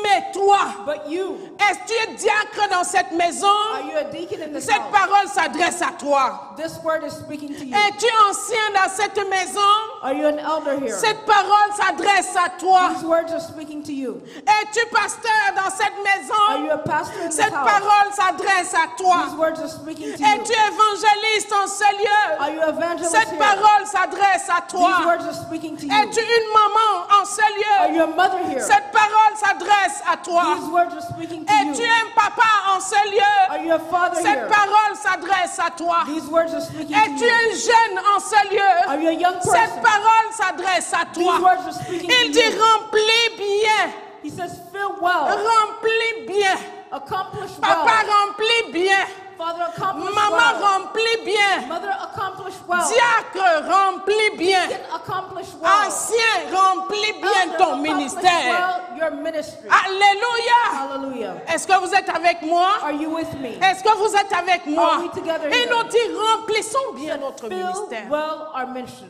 Speaker 2: Mais toi.
Speaker 3: But you.
Speaker 2: Est-ce que tu es diacre dans cette maison?
Speaker 3: Are you a deacon in this
Speaker 2: Cette
Speaker 3: house?
Speaker 2: parole s'adresse à toi.
Speaker 3: This word is speaking to you.
Speaker 2: Es-tu ancien dans cette maison?
Speaker 3: Are you an elder here?
Speaker 2: Cette parole s'adresse à toi.
Speaker 3: These words are speaking to you.
Speaker 2: Es-tu pasteur dans cette
Speaker 3: Are
Speaker 2: maison?
Speaker 3: you a pastor in this
Speaker 2: Cette
Speaker 3: house?
Speaker 2: parole s'adresse à toi.
Speaker 3: These words are speaking to
Speaker 2: Es-tu
Speaker 3: you.
Speaker 2: évangéliste en ce lieu?
Speaker 3: Are you evangelist
Speaker 2: Cette
Speaker 3: here?
Speaker 2: parole s'adresse à
Speaker 3: These
Speaker 2: toi.
Speaker 3: words are speaking to you.
Speaker 2: Es-tu une maman en ce
Speaker 3: Are
Speaker 2: lieu?
Speaker 3: you a mother here?
Speaker 2: Cette parole s'adresse à toi.
Speaker 3: These words are speaking to
Speaker 2: Es-tu
Speaker 3: you.
Speaker 2: un papa en ce lieu?
Speaker 3: Are you a father
Speaker 2: Cette
Speaker 3: here?
Speaker 2: parole s'adresse à toi.
Speaker 3: These words are speaking to
Speaker 2: Es-tu
Speaker 3: you.
Speaker 2: un jeune en ce
Speaker 3: Are
Speaker 2: lieu?
Speaker 3: you a young
Speaker 2: Cette
Speaker 3: person?
Speaker 2: parole s'adresse à
Speaker 3: These
Speaker 2: toi.
Speaker 3: words are speaking to
Speaker 2: Il dit
Speaker 3: you.
Speaker 2: remplis bien,
Speaker 3: He says, fill well,
Speaker 2: remplis bien.
Speaker 3: accomplish
Speaker 2: Papa
Speaker 3: well.
Speaker 2: remplis bien.
Speaker 3: Father, accomplish
Speaker 2: Maman
Speaker 3: well.
Speaker 2: remplis bien.
Speaker 3: Mother, accomplish well.
Speaker 2: Diacre remplis bien.
Speaker 3: Deacon, accomplish well.
Speaker 2: Ancien remplis bien
Speaker 3: Elder,
Speaker 2: ton
Speaker 3: accomplish
Speaker 2: ministère.
Speaker 3: well your ministry.
Speaker 2: Alléluia.
Speaker 3: Hallelujah.
Speaker 2: Est-ce que vous êtes avec moi?
Speaker 3: Are you with me?
Speaker 2: Est-ce que vous êtes avec moi?
Speaker 3: Are we together
Speaker 2: Il
Speaker 3: here?
Speaker 2: nous dit remplissons bien notre
Speaker 3: Fill
Speaker 2: ministère.
Speaker 3: well our mission.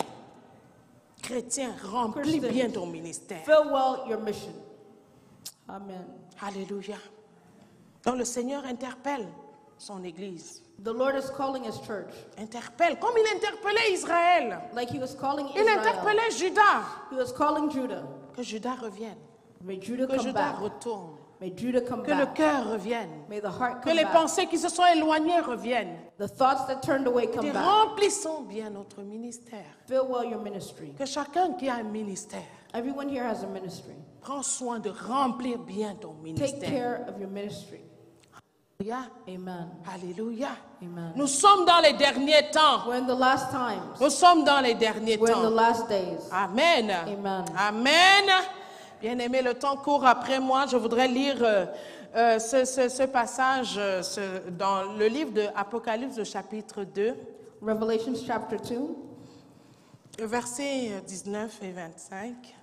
Speaker 2: Chrétien, remplis
Speaker 3: Christian.
Speaker 2: bien ton ministère.
Speaker 3: Fill well your mission. Amen.
Speaker 2: Alléluia. Donc le Seigneur interpelle son Église.
Speaker 3: The Lord is calling his church
Speaker 2: Interpelle, comme il interpellait Israël.
Speaker 3: like he was calling
Speaker 2: Il
Speaker 3: Israel.
Speaker 2: interpellait Judas.
Speaker 3: He was calling Judah.
Speaker 2: Que Judas revienne.
Speaker 3: May Judah
Speaker 2: Que
Speaker 3: come
Speaker 2: Judas
Speaker 3: back.
Speaker 2: retourne.
Speaker 3: May Judah come
Speaker 2: Que le
Speaker 3: back.
Speaker 2: cœur revienne.
Speaker 3: May the heart
Speaker 2: Que
Speaker 3: come
Speaker 2: les
Speaker 3: back.
Speaker 2: pensées qui se sont éloignées reviennent.
Speaker 3: The thoughts that turned away
Speaker 2: Et
Speaker 3: come back.
Speaker 2: remplissons bien notre ministère.
Speaker 3: Fill well your ministry.
Speaker 2: Que chacun qui a un ministère
Speaker 3: Everyone here has a ministry.
Speaker 2: prend soin de remplir bien ton
Speaker 3: Take
Speaker 2: ministère.
Speaker 3: care of your ministry.
Speaker 2: Alléluia.
Speaker 3: Amen.
Speaker 2: Alléluia.
Speaker 3: Amen.
Speaker 2: Nous sommes dans les derniers temps.
Speaker 3: We're in the last times.
Speaker 2: Nous sommes dans les derniers
Speaker 3: We're in the
Speaker 2: temps.
Speaker 3: last days.
Speaker 2: Amen.
Speaker 3: Amen.
Speaker 2: Amen. Bien-aimé, le temps court après moi. Je voudrais lire ce passage dans le livre de Apocalypse, chapitre 2,
Speaker 3: Revelation chapter 2,
Speaker 2: versets 19 et 25.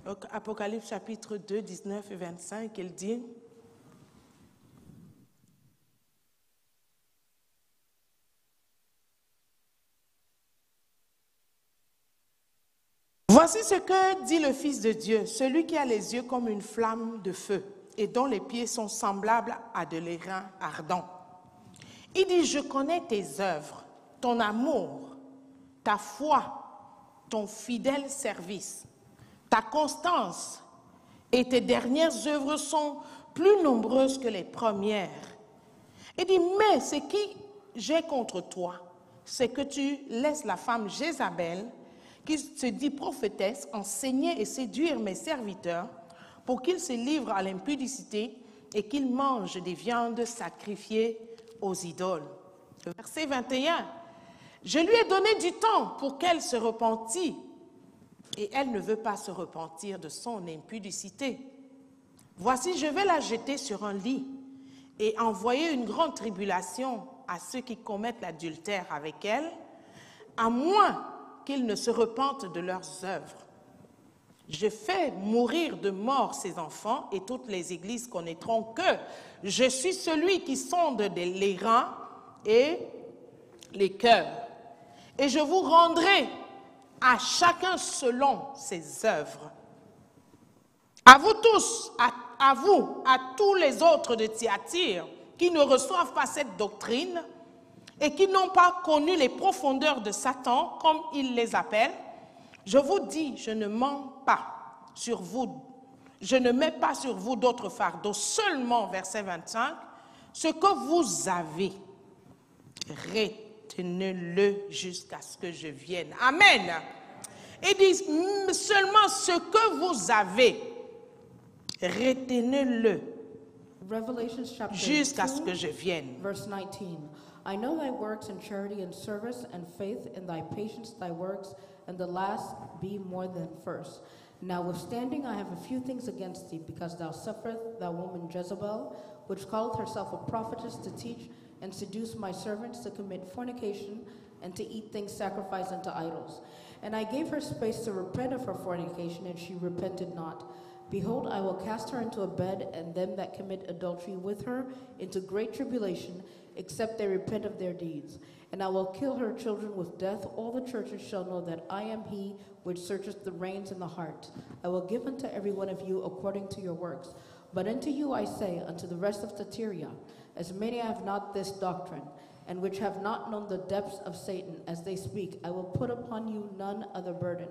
Speaker 2: Donc, Apocalypse, chapitre 2, 19 et 25, il dit... Voici ce que dit le Fils de Dieu, celui qui a les yeux comme une flamme de feu et dont les pieds sont semblables à de l'airain ardent. Il dit, je connais tes œuvres, ton amour, ta foi, ton fidèle service, ta constance et tes dernières œuvres sont plus nombreuses que les premières. Il dit, mais ce qui j'ai contre toi, c'est que tu laisses la femme Jézabel, qui se dit prophétesse, enseigner et séduire mes serviteurs pour qu'ils se livrent à l'impudicité et qu'ils mangent des viandes sacrifiées aux idoles. Verset 21. Je lui ai donné du temps pour qu'elle se repentît et elle ne veut pas se repentir de son impudicité. Voici, je vais la jeter sur un lit et envoyer une grande tribulation à ceux qui commettent l'adultère avec elle, à moins qu'ils ne se repentent de leurs œuvres. Je fais mourir de mort ces enfants et toutes les églises connaîtront que je suis celui qui sonde les reins et les cœurs. Et je vous rendrai à chacun selon ses œuvres. À vous tous, à vous, à tous les autres de Thyatire qui ne reçoivent pas cette doctrine, et qui n'ont pas connu les profondeurs de Satan, comme il les appelle, je vous dis, je ne mets pas sur vous d'autres fardeaux, seulement, verset 25, ce que vous avez, retenez-le jusqu'à ce que je vienne. Amen. Il dit, seulement ce que vous avez, retenez-le jusqu'à ce que je vienne.
Speaker 3: Verse 19. I know thy works and charity and service and faith and thy patience, thy works, and the last be more than first. Notwithstanding, I have a few things against thee, because thou sufferest that woman Jezebel, which calleth herself a prophetess, to teach and seduce my servants to commit fornication and to eat things sacrificed unto idols. And I gave her space to repent of her fornication, and she repented not. Behold, I will cast her into a bed, and them that commit adultery with her into great tribulation, except they repent of their deeds. And I will kill her children with death. All the churches shall know that I am he which searcheth the reins and the heart. I will give unto every one of you according to your works. But unto you I say, unto the rest of Thyatira, as many have not this doctrine, and which have not known the depths of Satan, as they speak, I will put upon you none other burden,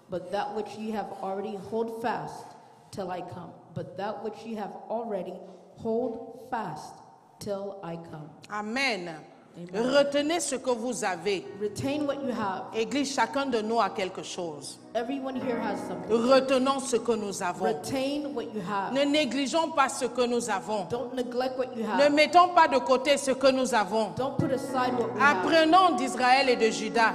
Speaker 3: but that which ye have already hold fast till I come. But that which ye have already hold fast till I come.
Speaker 2: Amen.
Speaker 3: Amen.
Speaker 2: Retenez ce que vous avez.
Speaker 3: Retain what you have.
Speaker 2: Église, chacun de nous a quelque chose.
Speaker 3: Everyone here has something.
Speaker 2: Retenons ce que nous avons.
Speaker 3: Retain what you have.
Speaker 2: Ne négligeons pas ce que nous avons.
Speaker 3: Don't neglect what you have.
Speaker 2: Ne mettons pas de côté ce que nous avons.
Speaker 3: Don't put aside what we have.
Speaker 2: Apprenons d'Israël et de Juda.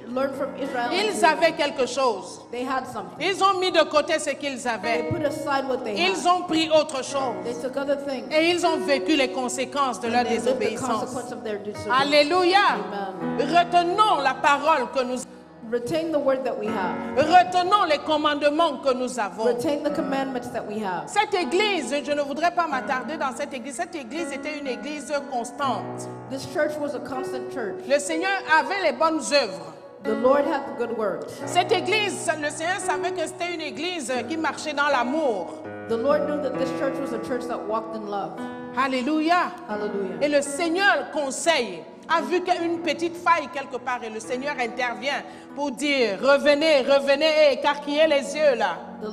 Speaker 3: Learn from Israel.
Speaker 2: Ils avaient quelque chose.
Speaker 3: They had something.
Speaker 2: Ils ont mis de côté ce qu'ils
Speaker 3: They
Speaker 2: avaient.
Speaker 3: put aside what they had.
Speaker 2: Ils ont pris autre chose.
Speaker 3: They took other things.
Speaker 2: Et ils ont vécu les conséquences de leur
Speaker 3: They lived the
Speaker 2: désobéissance.
Speaker 3: consequence of their disobedience.
Speaker 2: Alléluia.
Speaker 3: Amen.
Speaker 2: Retenons la parole que nous avons.
Speaker 3: Retain the word that we have.
Speaker 2: Retenons les commandements que nous avons.
Speaker 3: Retain the commandments that we have.
Speaker 2: Cette église, je ne voudrais pas m'attarder dans cette église. Cette église était une église constante.
Speaker 3: This church was a constant church.
Speaker 2: Le Seigneur avait les bonnes œuvres.
Speaker 3: The Lord had the good works.
Speaker 2: Cette église, le Seigneur savait que c'était une église qui marchait dans l'amour.
Speaker 3: The Lord knew that this church was a church that walked in love.
Speaker 2: Alléluia.
Speaker 3: Hallelujah.
Speaker 2: Et le Seigneur conseille, a vu qu'il y a une petite faille quelque part et le Seigneur intervient pour dire revenez, revenez et écarquillez les yeux là.
Speaker 3: The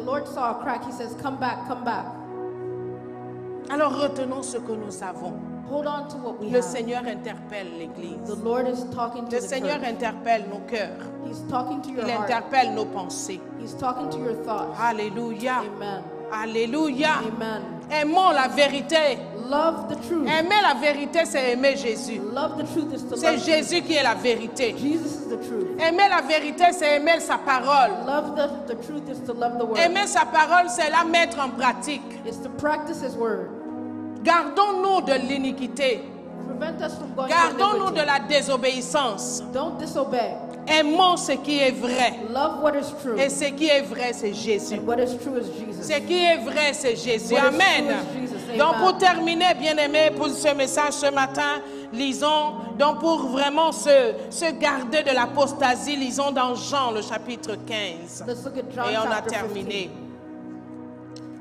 Speaker 3: Lord saw a crack. He says, come back, come back.
Speaker 2: Alors retenons ce que nous avons.
Speaker 3: Hold on to what we
Speaker 2: Le
Speaker 3: have.
Speaker 2: Seigneur interpelle l'église.
Speaker 3: The Lord is talking to
Speaker 2: Le
Speaker 3: the
Speaker 2: Seigneur
Speaker 3: church.
Speaker 2: interpelle nos cœurs.
Speaker 3: He's talking to your
Speaker 2: Il
Speaker 3: heart.
Speaker 2: interpelle nos pensées.
Speaker 3: He's talking to your thoughts.
Speaker 2: Alléluia.
Speaker 3: Amen.
Speaker 2: Alléluia.
Speaker 3: Amen.
Speaker 2: Aimons la vérité.
Speaker 3: Love the truth.
Speaker 2: Aimer la vérité, c'est aimer Jésus.
Speaker 3: Love the truth is to
Speaker 2: C'est
Speaker 3: love
Speaker 2: Jésus qui est la vérité.
Speaker 3: Jesus is the truth.
Speaker 2: Aimer la vérité, c'est aimer sa parole.
Speaker 3: Love the truth is to love the word.
Speaker 2: Aimer sa parole, c'est la mettre en pratique.
Speaker 3: It's to practice his word.
Speaker 2: Gardons-nous de l'iniquité.
Speaker 3: Prevent us from going
Speaker 2: Gardons-nous
Speaker 3: to
Speaker 2: de
Speaker 3: iniquity.
Speaker 2: la désobéissance.
Speaker 3: Don't disobey.
Speaker 2: Aimons ce qui est vrai.
Speaker 3: Love what is true.
Speaker 2: Et ce qui est vrai, c'est Jésus.
Speaker 3: And what is true is Jesus.
Speaker 2: Ce qui est vrai, c'est Jésus.
Speaker 3: What is
Speaker 2: Amen.
Speaker 3: true is Jesus.
Speaker 2: Donc
Speaker 3: Amen.
Speaker 2: pour terminer, bien-aimés, pour ce message ce matin, lisons, donc pour vraiment se garder de l'apostasie, lisons dans Jean le chapitre 15.
Speaker 3: Let's look at John
Speaker 2: Et on a
Speaker 3: chapter
Speaker 2: terminé.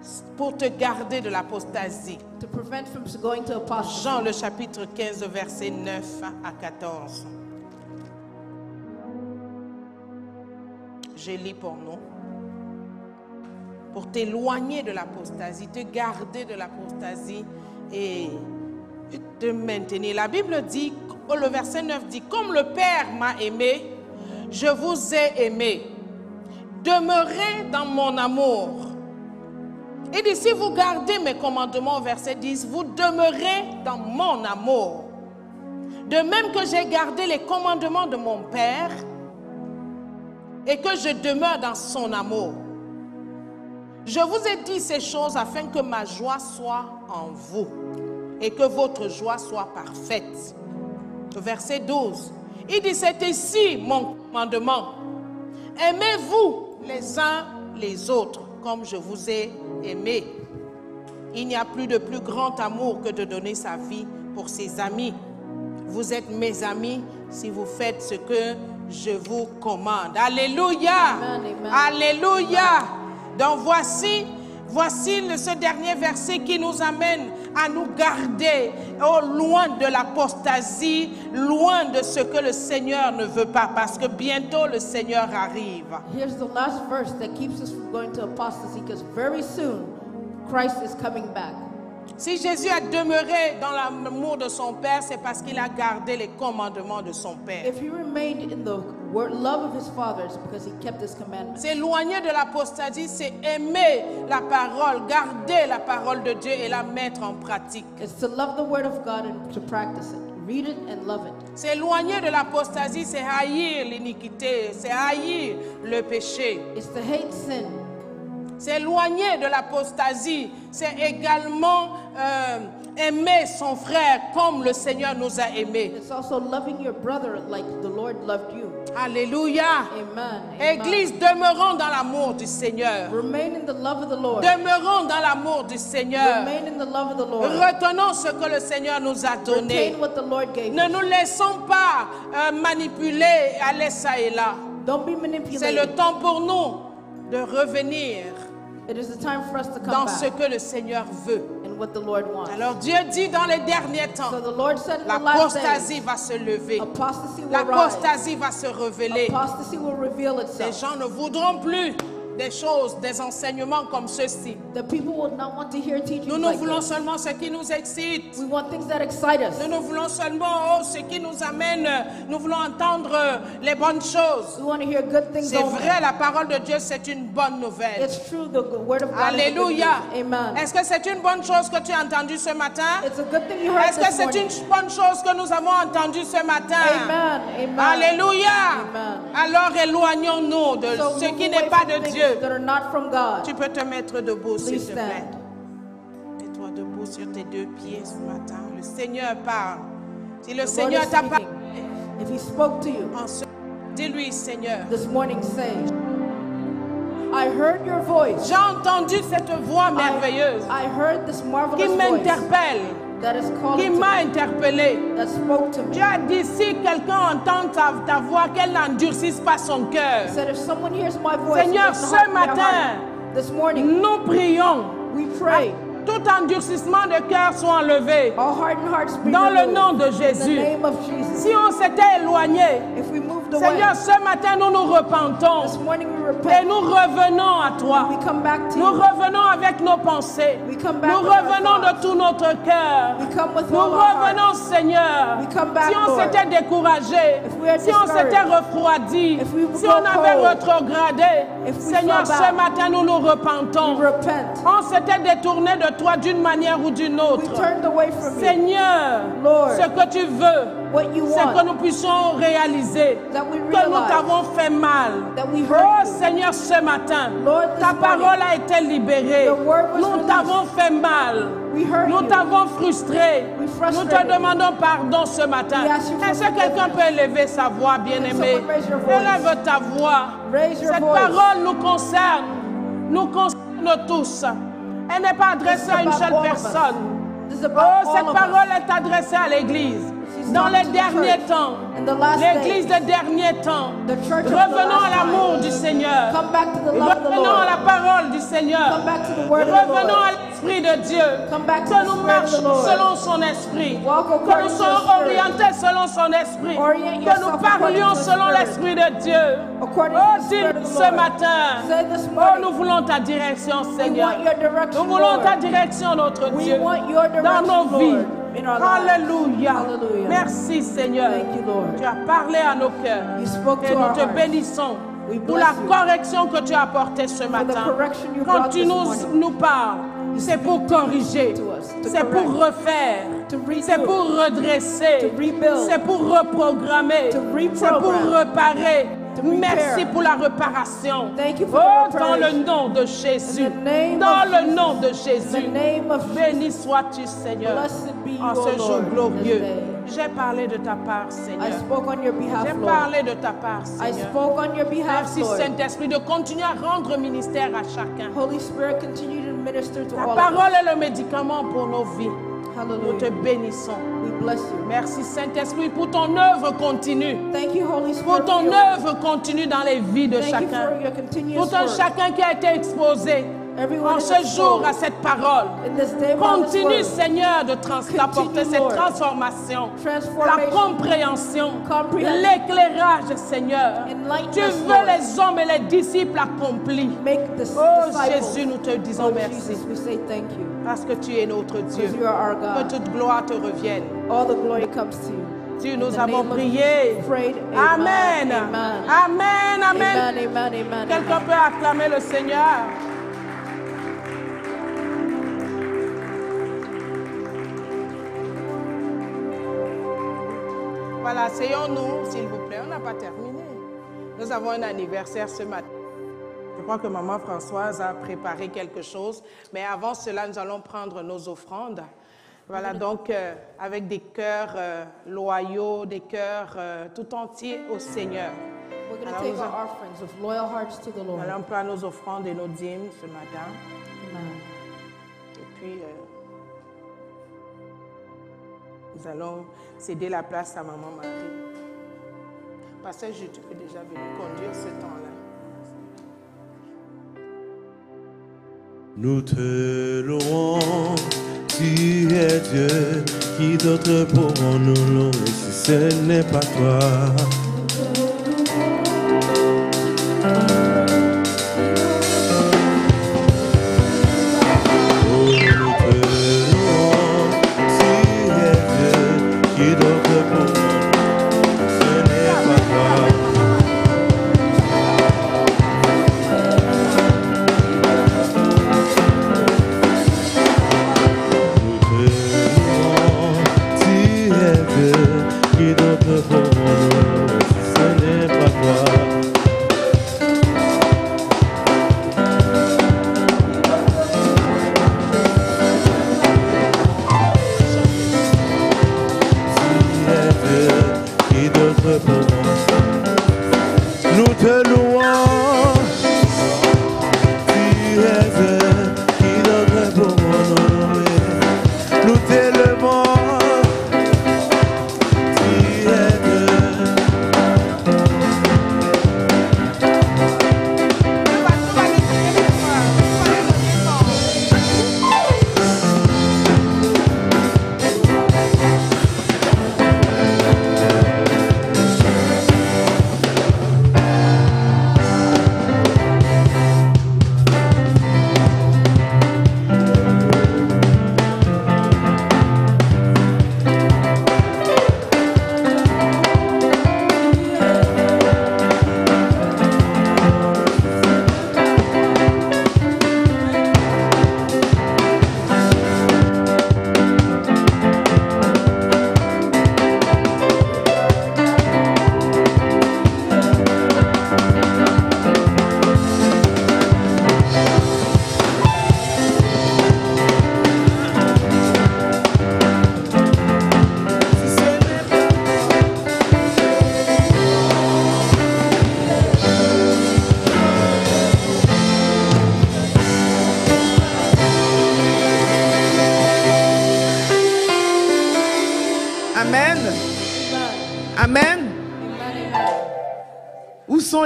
Speaker 3: 15.
Speaker 2: Pour te garder de l'apostasie.
Speaker 3: To prevent from going to apostasy.
Speaker 2: Jean le chapitre 15, versets 9 à 14. Je lis pour nous. Pour t'éloigner de l'apostasie, te garder de l'apostasie et te maintenir. La Bible dit, le verset 9 dit, comme le Père m'a aimé, je vous ai aimé. Demeurez dans mon amour. Il dit, si vous gardez mes commandements, verset 10, vous demeurez dans mon amour. De même que j'ai gardé les commandements de mon Père et que je demeure dans son amour. Je vous ai dit ces choses afin que ma joie soit en vous et que votre joie soit parfaite. Verset 12, il dit, c'est ici mon commandement. Aimez-vous les uns les autres comme je vous ai aimé. Il n'y a plus de plus grand amour que de donner sa vie pour ses amis. Vous êtes mes amis si vous faites ce que je vous commande. Alléluia.
Speaker 3: Amen, amen.
Speaker 2: Alléluia. Donc voici ce dernier verset qui nous amène à nous garder loin de l'apostasie, loin de ce que le Seigneur ne veut pas, parce que bientôt le Seigneur arrive.
Speaker 3: Here's the last verse that keeps us from going to apostasy, because very soon Christ is coming back.
Speaker 2: Si Jésus a demeuré dans l'amour de son Père, c'est parce qu'il a gardé les commandements de son Père.
Speaker 3: If he remained in the love of his Father, it's because he kept his commandments.
Speaker 2: S'éloigner de l'apostasie, c'est aimer la parole, garder la parole de Dieu et la mettre en pratique.
Speaker 3: It's to love the word of God and to practice it. Read it and love it.
Speaker 2: S'éloigner de l'apostasie, c'est haïr l'iniquité, c'est haïr le péché.
Speaker 3: It's to hate sin.
Speaker 2: S'éloigner de l'apostasie, c'est également aimer son frère comme le Seigneur nous a aimés.
Speaker 3: It's also loving your brother like the Lord loved you.
Speaker 2: Alléluia.
Speaker 3: Amen.
Speaker 2: Église, demeurons dans l'amour du Seigneur.
Speaker 3: Remain in the love of the Lord.
Speaker 2: Demeurons dans l'amour du Seigneur.
Speaker 3: Remain in the love of the Lord.
Speaker 2: Retenons ce que le Seigneur nous a donné.
Speaker 3: Retain what the Lord gave
Speaker 2: Ne
Speaker 3: us.
Speaker 2: nous laissons pas manipuler, aller ça et là.
Speaker 3: Don't be
Speaker 2: C'est le
Speaker 3: manipulated.
Speaker 2: temps pour nous de revenir
Speaker 3: It is the time for us to come
Speaker 2: dans ce
Speaker 3: back
Speaker 2: que le Seigneur veut.
Speaker 3: and what the Lord wants.
Speaker 2: Alors Dieu dit dans les derniers temps,
Speaker 3: So the Lord said in the last days,
Speaker 2: l'apostasie va se lever.
Speaker 3: apostasy will rise.
Speaker 2: L'apostasie va se révéler.
Speaker 3: Apostasy will reveal
Speaker 2: Les
Speaker 3: itself.
Speaker 2: gens ne voudront plus des choses, des enseignements comme ceux-ci.
Speaker 3: The people will not want to hear teachings
Speaker 2: Nous
Speaker 3: like
Speaker 2: voulons
Speaker 3: this.
Speaker 2: seulement ce qui nous excite.
Speaker 3: We want things that excite us.
Speaker 2: Nous voulons seulement ce qui nous amène. Nous voulons entendre les bonnes choses.
Speaker 3: We want to hear good things
Speaker 2: C'est
Speaker 3: only.
Speaker 2: vrai, la parole de Dieu, c'est une bonne nouvelle.
Speaker 3: It's true, the word of God is a good
Speaker 2: Alléluia.
Speaker 3: news. Amen.
Speaker 2: Est-ce que c'est une bonne chose que tu as entendu ce matin?
Speaker 3: It's a good thing you heard
Speaker 2: Est-ce que
Speaker 3: this
Speaker 2: c'est
Speaker 3: morning.
Speaker 2: une bonne chose que nous avons entendu ce matin?
Speaker 3: Amen. Amen.
Speaker 2: Alléluia.
Speaker 3: Amen.
Speaker 2: Alors éloignons-nous de
Speaker 3: So
Speaker 2: ce
Speaker 3: move
Speaker 2: qui
Speaker 3: away
Speaker 2: n'est pas
Speaker 3: from
Speaker 2: de
Speaker 3: things
Speaker 2: Dieu.
Speaker 3: that are not from God.
Speaker 2: Tu peux te mettre debout, s'il
Speaker 3: Please
Speaker 2: te plaît.
Speaker 3: stand.
Speaker 2: Mets-toi debout sur tes deux pieds ce matin. Le Seigneur parle. Si le
Speaker 3: The
Speaker 2: Seigneur
Speaker 3: Lord is
Speaker 2: t'a
Speaker 3: speaking.
Speaker 2: parlé,
Speaker 3: If He spoke to you
Speaker 2: dis-lui, Seigneur.
Speaker 3: this morning, say, I heard your voice.
Speaker 2: J'ai entendu cette voix merveilleuse
Speaker 3: I heard this
Speaker 2: qui
Speaker 3: marvelous voice
Speaker 2: m'interpelle,
Speaker 3: that is
Speaker 2: qui
Speaker 3: calling to
Speaker 2: m'a
Speaker 3: me,
Speaker 2: interpellé.
Speaker 3: that spoke to me.
Speaker 2: Dieu a dit, si quelqu'un entend ta voix, qu'elle n'endurcisse pas son cœur.
Speaker 3: Said if someone hears my voice,
Speaker 2: Seigneur,
Speaker 3: it doesn't
Speaker 2: ce
Speaker 3: harden their
Speaker 2: matin,
Speaker 3: heart. This morning,
Speaker 2: nous prions.
Speaker 3: we pray.
Speaker 2: Tout endurcissement de cœur soit enlevé.
Speaker 3: All hardened hearts be
Speaker 2: Dans le
Speaker 3: removed.
Speaker 2: nom de
Speaker 3: In the
Speaker 2: Jésus.
Speaker 3: name of Jesus.
Speaker 2: Si on s'était éloigné,
Speaker 3: If we moved away,
Speaker 2: Seigneur, ce matin, nous nous repentons.
Speaker 3: this morning we
Speaker 2: Et
Speaker 3: repent.
Speaker 2: nous revenons à toi.
Speaker 3: We come back to
Speaker 2: Nous
Speaker 3: you.
Speaker 2: revenons avec nos pensées.
Speaker 3: We come back
Speaker 2: Nous
Speaker 3: with our
Speaker 2: revenons de
Speaker 3: thoughts.
Speaker 2: tout notre cœur.
Speaker 3: We come with
Speaker 2: Nous
Speaker 3: all our heart.
Speaker 2: revenons, Seigneur.
Speaker 3: We come back,
Speaker 2: Si on
Speaker 3: Lord.
Speaker 2: s'était découragé,
Speaker 3: If we are
Speaker 2: si on s'était
Speaker 3: discouraged,
Speaker 2: refroidi,
Speaker 3: if we
Speaker 2: si
Speaker 3: go
Speaker 2: on avait
Speaker 3: cold,
Speaker 2: rétrogradé,
Speaker 3: if we
Speaker 2: Seigneur,
Speaker 3: fall
Speaker 2: ce
Speaker 3: back,
Speaker 2: matin, nous nous repentons.
Speaker 3: we repent.
Speaker 2: On s'était détourné de toi d'une manière ou d'une
Speaker 3: We
Speaker 2: autre.
Speaker 3: turned away from you.
Speaker 2: Seigneur,
Speaker 3: Lord,
Speaker 2: ce que tu veux,
Speaker 3: what you
Speaker 2: c'est que
Speaker 3: want,
Speaker 2: nous puissions réaliser
Speaker 3: that we
Speaker 2: que nous
Speaker 3: realize
Speaker 2: t'avons fait mal.
Speaker 3: that we
Speaker 2: Oh
Speaker 3: hurt you.
Speaker 2: Seigneur, ce matin,
Speaker 3: Lord, this
Speaker 2: ta
Speaker 3: morning,
Speaker 2: parole a été libérée.
Speaker 3: your word was
Speaker 2: Nous
Speaker 3: released.
Speaker 2: t'avons fait mal.
Speaker 3: We hurt
Speaker 2: Nous
Speaker 3: you.
Speaker 2: t'avons frustré.
Speaker 3: We
Speaker 2: Nous
Speaker 3: frustrated
Speaker 2: te demandons pardon ce matin.
Speaker 3: We ask you for
Speaker 2: Est-ce que quelqu'un
Speaker 3: forgiveness.
Speaker 2: peut élever sa voix, bien-aimé?
Speaker 3: someone raise your voice?
Speaker 2: Élève ta voix.
Speaker 3: Raise your
Speaker 2: Cette
Speaker 3: voice.
Speaker 2: parole nous concerne. Nous concerne tous. Elle n'est pas adressée à une
Speaker 3: about
Speaker 2: seule
Speaker 3: all of us.
Speaker 2: personne.
Speaker 3: This is about
Speaker 2: Oh,
Speaker 3: all
Speaker 2: cette
Speaker 3: of
Speaker 2: parole
Speaker 3: us.
Speaker 2: est adressée à l'Église.
Speaker 3: She's
Speaker 2: Dans
Speaker 3: talking
Speaker 2: les
Speaker 3: to the
Speaker 2: derniers
Speaker 3: church.
Speaker 2: temps,
Speaker 3: In the last
Speaker 2: l'Église
Speaker 3: days,
Speaker 2: des derniers temps,
Speaker 3: the church of the
Speaker 2: revenons
Speaker 3: last
Speaker 2: à l'amour
Speaker 3: time.
Speaker 2: du Seigneur.
Speaker 3: Come back to the love of the
Speaker 2: Revenons à
Speaker 3: Lord.
Speaker 2: la parole du Seigneur.
Speaker 3: Come back to the word of the
Speaker 2: Revenons
Speaker 3: Lord.
Speaker 2: à l'Esprit de Dieu.
Speaker 3: Come back to
Speaker 2: Que
Speaker 3: the
Speaker 2: nous
Speaker 3: Spirit of the
Speaker 2: marchions
Speaker 3: Lord.
Speaker 2: selon son esprit.
Speaker 3: Walk
Speaker 2: Que
Speaker 3: according
Speaker 2: nous
Speaker 3: to
Speaker 2: soyons
Speaker 3: the Spirit.
Speaker 2: orientés selon son esprit.
Speaker 3: Orient
Speaker 2: Que
Speaker 3: yourself
Speaker 2: nous
Speaker 3: according
Speaker 2: parlions
Speaker 3: to the
Speaker 2: selon
Speaker 3: Spirit.
Speaker 2: l'Esprit de Dieu.
Speaker 3: According
Speaker 2: Oh,
Speaker 3: to the
Speaker 2: dis
Speaker 3: Spirit of the
Speaker 2: ce
Speaker 3: Lord.
Speaker 2: matin.
Speaker 3: Say this
Speaker 2: Oh,
Speaker 3: morning,
Speaker 2: nous voulons ta direction,
Speaker 3: we
Speaker 2: Seigneur.
Speaker 3: want your direction,
Speaker 2: Nous voulons ta
Speaker 3: Lord.
Speaker 2: direction, notre
Speaker 3: We
Speaker 2: Dieu.
Speaker 3: want your
Speaker 2: Dans nos
Speaker 3: direction,
Speaker 2: vies.
Speaker 3: Lord, in our lives.
Speaker 2: Alléluia.
Speaker 3: Hallelujah.
Speaker 2: Merci, Seigneur.
Speaker 3: Thank you, Lord.
Speaker 2: Tu as parlé à nos cœurs.
Speaker 3: You spoke
Speaker 2: Et
Speaker 3: to
Speaker 2: nous
Speaker 3: our
Speaker 2: te
Speaker 3: hearts.
Speaker 2: bénissons
Speaker 3: We
Speaker 2: pour
Speaker 3: bless
Speaker 2: la
Speaker 3: you.
Speaker 2: correction que tu as apportée ce
Speaker 3: For the
Speaker 2: matin.
Speaker 3: correction you
Speaker 2: Quand
Speaker 3: brought
Speaker 2: tu
Speaker 3: this morning.
Speaker 2: nous parles, c'est pour corriger,
Speaker 3: to us, to
Speaker 2: c'est pour
Speaker 3: correct,
Speaker 2: refaire,
Speaker 3: to redo,
Speaker 2: c'est pour redresser,
Speaker 3: to rebuild,
Speaker 2: c'est pour reprogrammer,
Speaker 3: to
Speaker 2: c'est pour
Speaker 3: reprogram,
Speaker 2: réparer.
Speaker 3: to repair.
Speaker 2: Merci pour la réparation.
Speaker 3: Thank you for
Speaker 2: Oh,
Speaker 3: the
Speaker 2: dans le
Speaker 3: reparation.
Speaker 2: nom de Jésus.
Speaker 3: In the name
Speaker 2: Dans
Speaker 3: of
Speaker 2: le
Speaker 3: Jesus.
Speaker 2: nom de
Speaker 3: In the
Speaker 2: Jésus.
Speaker 3: name of Jesus.
Speaker 2: Béni sois-tu, Seigneur,
Speaker 3: Blessed be you,
Speaker 2: en
Speaker 3: O
Speaker 2: ce jour
Speaker 3: Lord,
Speaker 2: glorieux.
Speaker 3: this day.
Speaker 2: J'ai parlé de ta part,
Speaker 3: I
Speaker 2: Seigneur.
Speaker 3: spoke on your behalf,
Speaker 2: J'ai
Speaker 3: Lord.
Speaker 2: parlé de ta part,
Speaker 3: I
Speaker 2: Seigneur.
Speaker 3: spoke on your behalf,
Speaker 2: Merci,
Speaker 3: Lord.
Speaker 2: Saint-Esprit, de continuer à rendre ministère à chacun.
Speaker 3: Holy Spirit, continue to minister to
Speaker 2: Ta
Speaker 3: all of
Speaker 2: parole
Speaker 3: us.
Speaker 2: est le médicament pour nos vies. Nous te
Speaker 3: Hallelujah.
Speaker 2: bénissons.
Speaker 3: We bless you.
Speaker 2: Merci, Saint-Esprit, pour ton œuvre continue.
Speaker 3: Thank you, Holy
Speaker 2: Pour
Speaker 3: Spirit,
Speaker 2: ton
Speaker 3: for your,
Speaker 2: œuvre continue dans les vies de
Speaker 3: thank you
Speaker 2: chacun.
Speaker 3: for your continuous
Speaker 2: Tout un
Speaker 3: work.
Speaker 2: chacun qui a été exposé
Speaker 3: Everyone
Speaker 2: en
Speaker 3: in
Speaker 2: ce
Speaker 3: this
Speaker 2: jour
Speaker 3: world,
Speaker 2: à cette parole.
Speaker 3: in this day, by this
Speaker 2: Continue,
Speaker 3: word,
Speaker 2: Seigneur, d'apporter cette
Speaker 3: Lord.
Speaker 2: transformation, la
Speaker 3: transformation,
Speaker 2: compréhension,
Speaker 3: Comprehension.
Speaker 2: l'éclairage, Seigneur.
Speaker 3: Enlighten
Speaker 2: Tu
Speaker 3: us,
Speaker 2: veux
Speaker 3: Lord.
Speaker 2: les hommes et les disciples accomplis.
Speaker 3: make this
Speaker 2: Oh
Speaker 3: disciples.
Speaker 2: Jésus, nous te disons
Speaker 3: Lord
Speaker 2: merci
Speaker 3: Jesus, we say thank you.
Speaker 2: parce que tu es notre Dieu.
Speaker 3: Because you are our
Speaker 2: Que
Speaker 3: God.
Speaker 2: toute gloire te revienne.
Speaker 3: All the glory comes to you.
Speaker 2: Dieu,
Speaker 3: In
Speaker 2: nous
Speaker 3: the
Speaker 2: avons
Speaker 3: name of
Speaker 2: prié.
Speaker 3: Jesus, prayed.
Speaker 2: Amen.
Speaker 3: Amen.
Speaker 2: Amen. Amen.
Speaker 3: Amen. Amen. Amen.
Speaker 2: Quelqu'un
Speaker 3: Amen.
Speaker 2: peut acclamer le Seigneur. Voilà, asseyons-nous, s'il vous plaît. On n'a pas terminé. Nous avons un anniversaire ce matin. Je crois que Maman Françoise a préparé quelque chose. Mais avant cela, nous allons prendre nos offrandes. Voilà, donc avec des cœurs loyaux, des cœurs tout entiers au Seigneur.
Speaker 3: We're going to take our offerings with loyal hearts to the Lord.
Speaker 2: Allons prendre nos offrandes et nos dîmes ce matin.
Speaker 3: Amen.
Speaker 2: Et puis, nous allons céder la place à Maman Marie. Pasteur, tu peux déjà venir conduire ce temps-là.
Speaker 1: Nous te louons, tu es Dieu, qui d'autre pourront nous louer si ce n'est pas toi?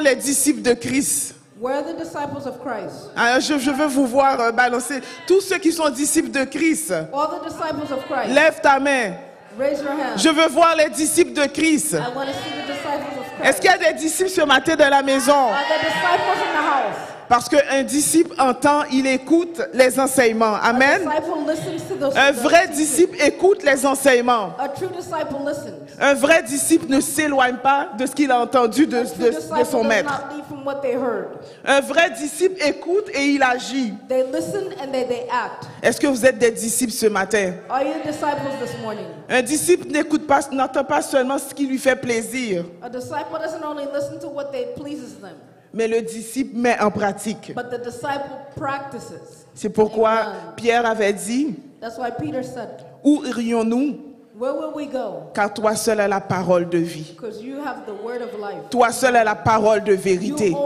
Speaker 4: Les disciples de Christ.
Speaker 3: Where are the disciples of Christ?
Speaker 4: Alors, je veux vous voir balancer. Tous ceux qui sont disciples de Christ.
Speaker 3: All the disciples of Christ.
Speaker 4: Lève ta main.
Speaker 3: Raise your hand.
Speaker 4: Je veux voir les disciples de Christ.
Speaker 3: I want to see the disciples of Christ.
Speaker 4: Est-ce qu'il y a des disciples ce matin dans la maison?
Speaker 3: Are there disciples in the house?
Speaker 4: Parce qu'un disciple entend, il écoute les enseignements. Amen. Un vrai disciple écoute les enseignements. Un vrai disciple ne s'éloigne pas de ce qu'il a entendu de son maître. Un vrai disciple écoute et il agit. Est-ce que vous êtes des disciples ce matin? Un disciple n'écoute pas, n'entend pas seulement ce qui lui fait plaisir. Mais le disciple met en pratique. C'est pourquoi Pierre avait dit, où irions-nous? Car toi seul as la parole de vie. Toi seul as la parole de vérité.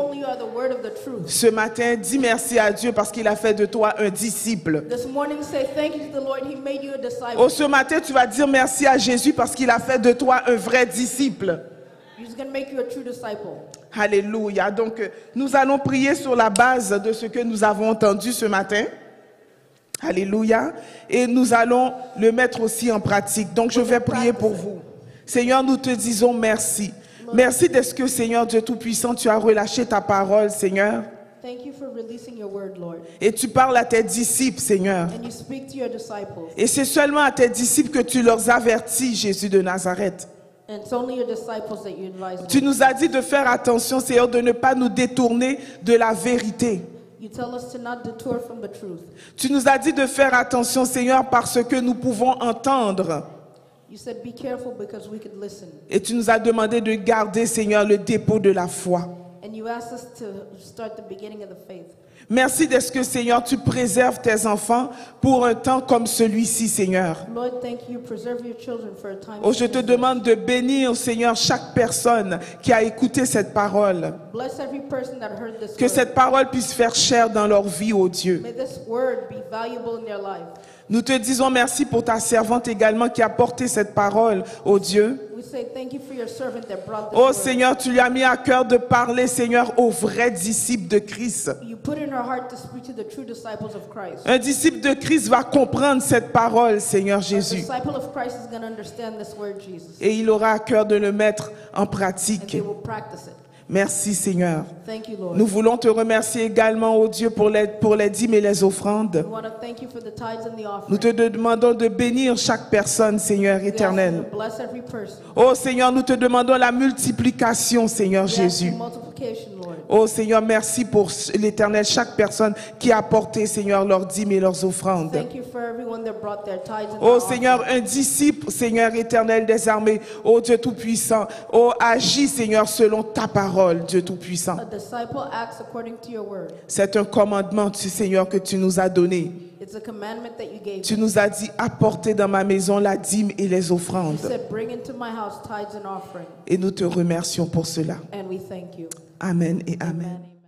Speaker 4: Ce matin, dis merci à Dieu parce qu'il a fait de toi un disciple. Oh, ce matin, tu vas dire merci à Jésus parce qu'il a fait de toi un vrai disciple. Alléluia. Donc, nous allons prier sur la base de ce que nous avons entendu ce matin. Alléluia. Et nous allons le mettre aussi en pratique. Donc, je vais prier pour vous. Seigneur, nous te disons merci. Merci d'être que, Seigneur Dieu Tout-Puissant, tu as relâché ta parole, Seigneur. Et tu parles à tes disciples, Seigneur. Et c'est seulement à tes disciples que tu leur avertis, Jésus de Nazareth. Tu nous as dit de faire attention, Seigneur, de ne pas nous détourner de la vérité. Tu nous as dit de faire attention, Seigneur, parce que nous pouvons entendre. Et tu nous as demandé de garder, Seigneur, le dépôt de la foi.
Speaker 3: And you asked us to start the beginning of the faith.
Speaker 4: Merci d'être que, Seigneur, tu préserves tes enfants pour un temps comme celui-ci, Seigneur.
Speaker 3: Lord, thank you. Preserve your children for a time.
Speaker 4: Oh, je te demande de bénir, Seigneur, chaque personne qui a écouté cette parole.
Speaker 3: Bless every person that heard this
Speaker 4: Que
Speaker 3: word.
Speaker 4: cette parole puisse faire chair dans leur vie, oh Dieu.
Speaker 3: May this word be valuable in their life.
Speaker 4: Nous te disons merci pour ta servante également qui a porté cette parole, oh Dieu.
Speaker 3: We say thank you for your servant that brought this
Speaker 4: Oh
Speaker 3: word.
Speaker 4: Seigneur, tu lui as mis à cœur de parler, Seigneur, aux vrais disciples de Christ.
Speaker 3: You put in her heart to speak to the true disciples of Christ.
Speaker 4: Un disciple de Christ va comprendre cette parole, Seigneur
Speaker 3: A
Speaker 4: Jésus.
Speaker 3: disciple of Christ is going to understand this word, Jesus.
Speaker 4: Et il aura à cœur de le mettre en
Speaker 3: And
Speaker 4: pratique.
Speaker 3: they will practice it.
Speaker 4: Merci Seigneur.
Speaker 3: Thank you, Lord.
Speaker 4: Nous voulons te remercier également, oh Dieu, pour les dîmes et les offrandes.
Speaker 3: We want to thank you for the tithes and the
Speaker 4: Nous
Speaker 3: offering.
Speaker 4: te demandons de bénir chaque personne, Seigneur
Speaker 3: We ask you
Speaker 4: éternel.
Speaker 3: to bless every person.
Speaker 4: Oh Seigneur, nous te demandons la multiplication, Seigneur
Speaker 3: We ask
Speaker 4: Jésus.
Speaker 3: for multiplication, Lord.
Speaker 4: Oh Seigneur, merci pour l'Éternel, chaque personne qui a apporté, Seigneur, leurs dîmes et leurs offrandes.
Speaker 3: Thank you for everyone that brought their tithes and
Speaker 4: Oh
Speaker 3: their
Speaker 4: Seigneur, un disciple, Seigneur éternel des armées, oh Dieu Tout-Puissant, oh agis, Seigneur, selon ta parole, Dieu Tout-Puissant.
Speaker 3: offering. A disciple acts according to your word.
Speaker 4: C'est un commandement, Seigneur, que tu nous as donné.
Speaker 3: It's a commandment that you gave.
Speaker 4: Tu nous as dit, apportez dans ma maison la dîme et les
Speaker 3: You
Speaker 4: offrandes.
Speaker 3: said, bring into my house tithes and offering.
Speaker 4: Et nous te remercions pour cela.
Speaker 3: And we thank you.
Speaker 4: Amen et amen.
Speaker 3: Amen.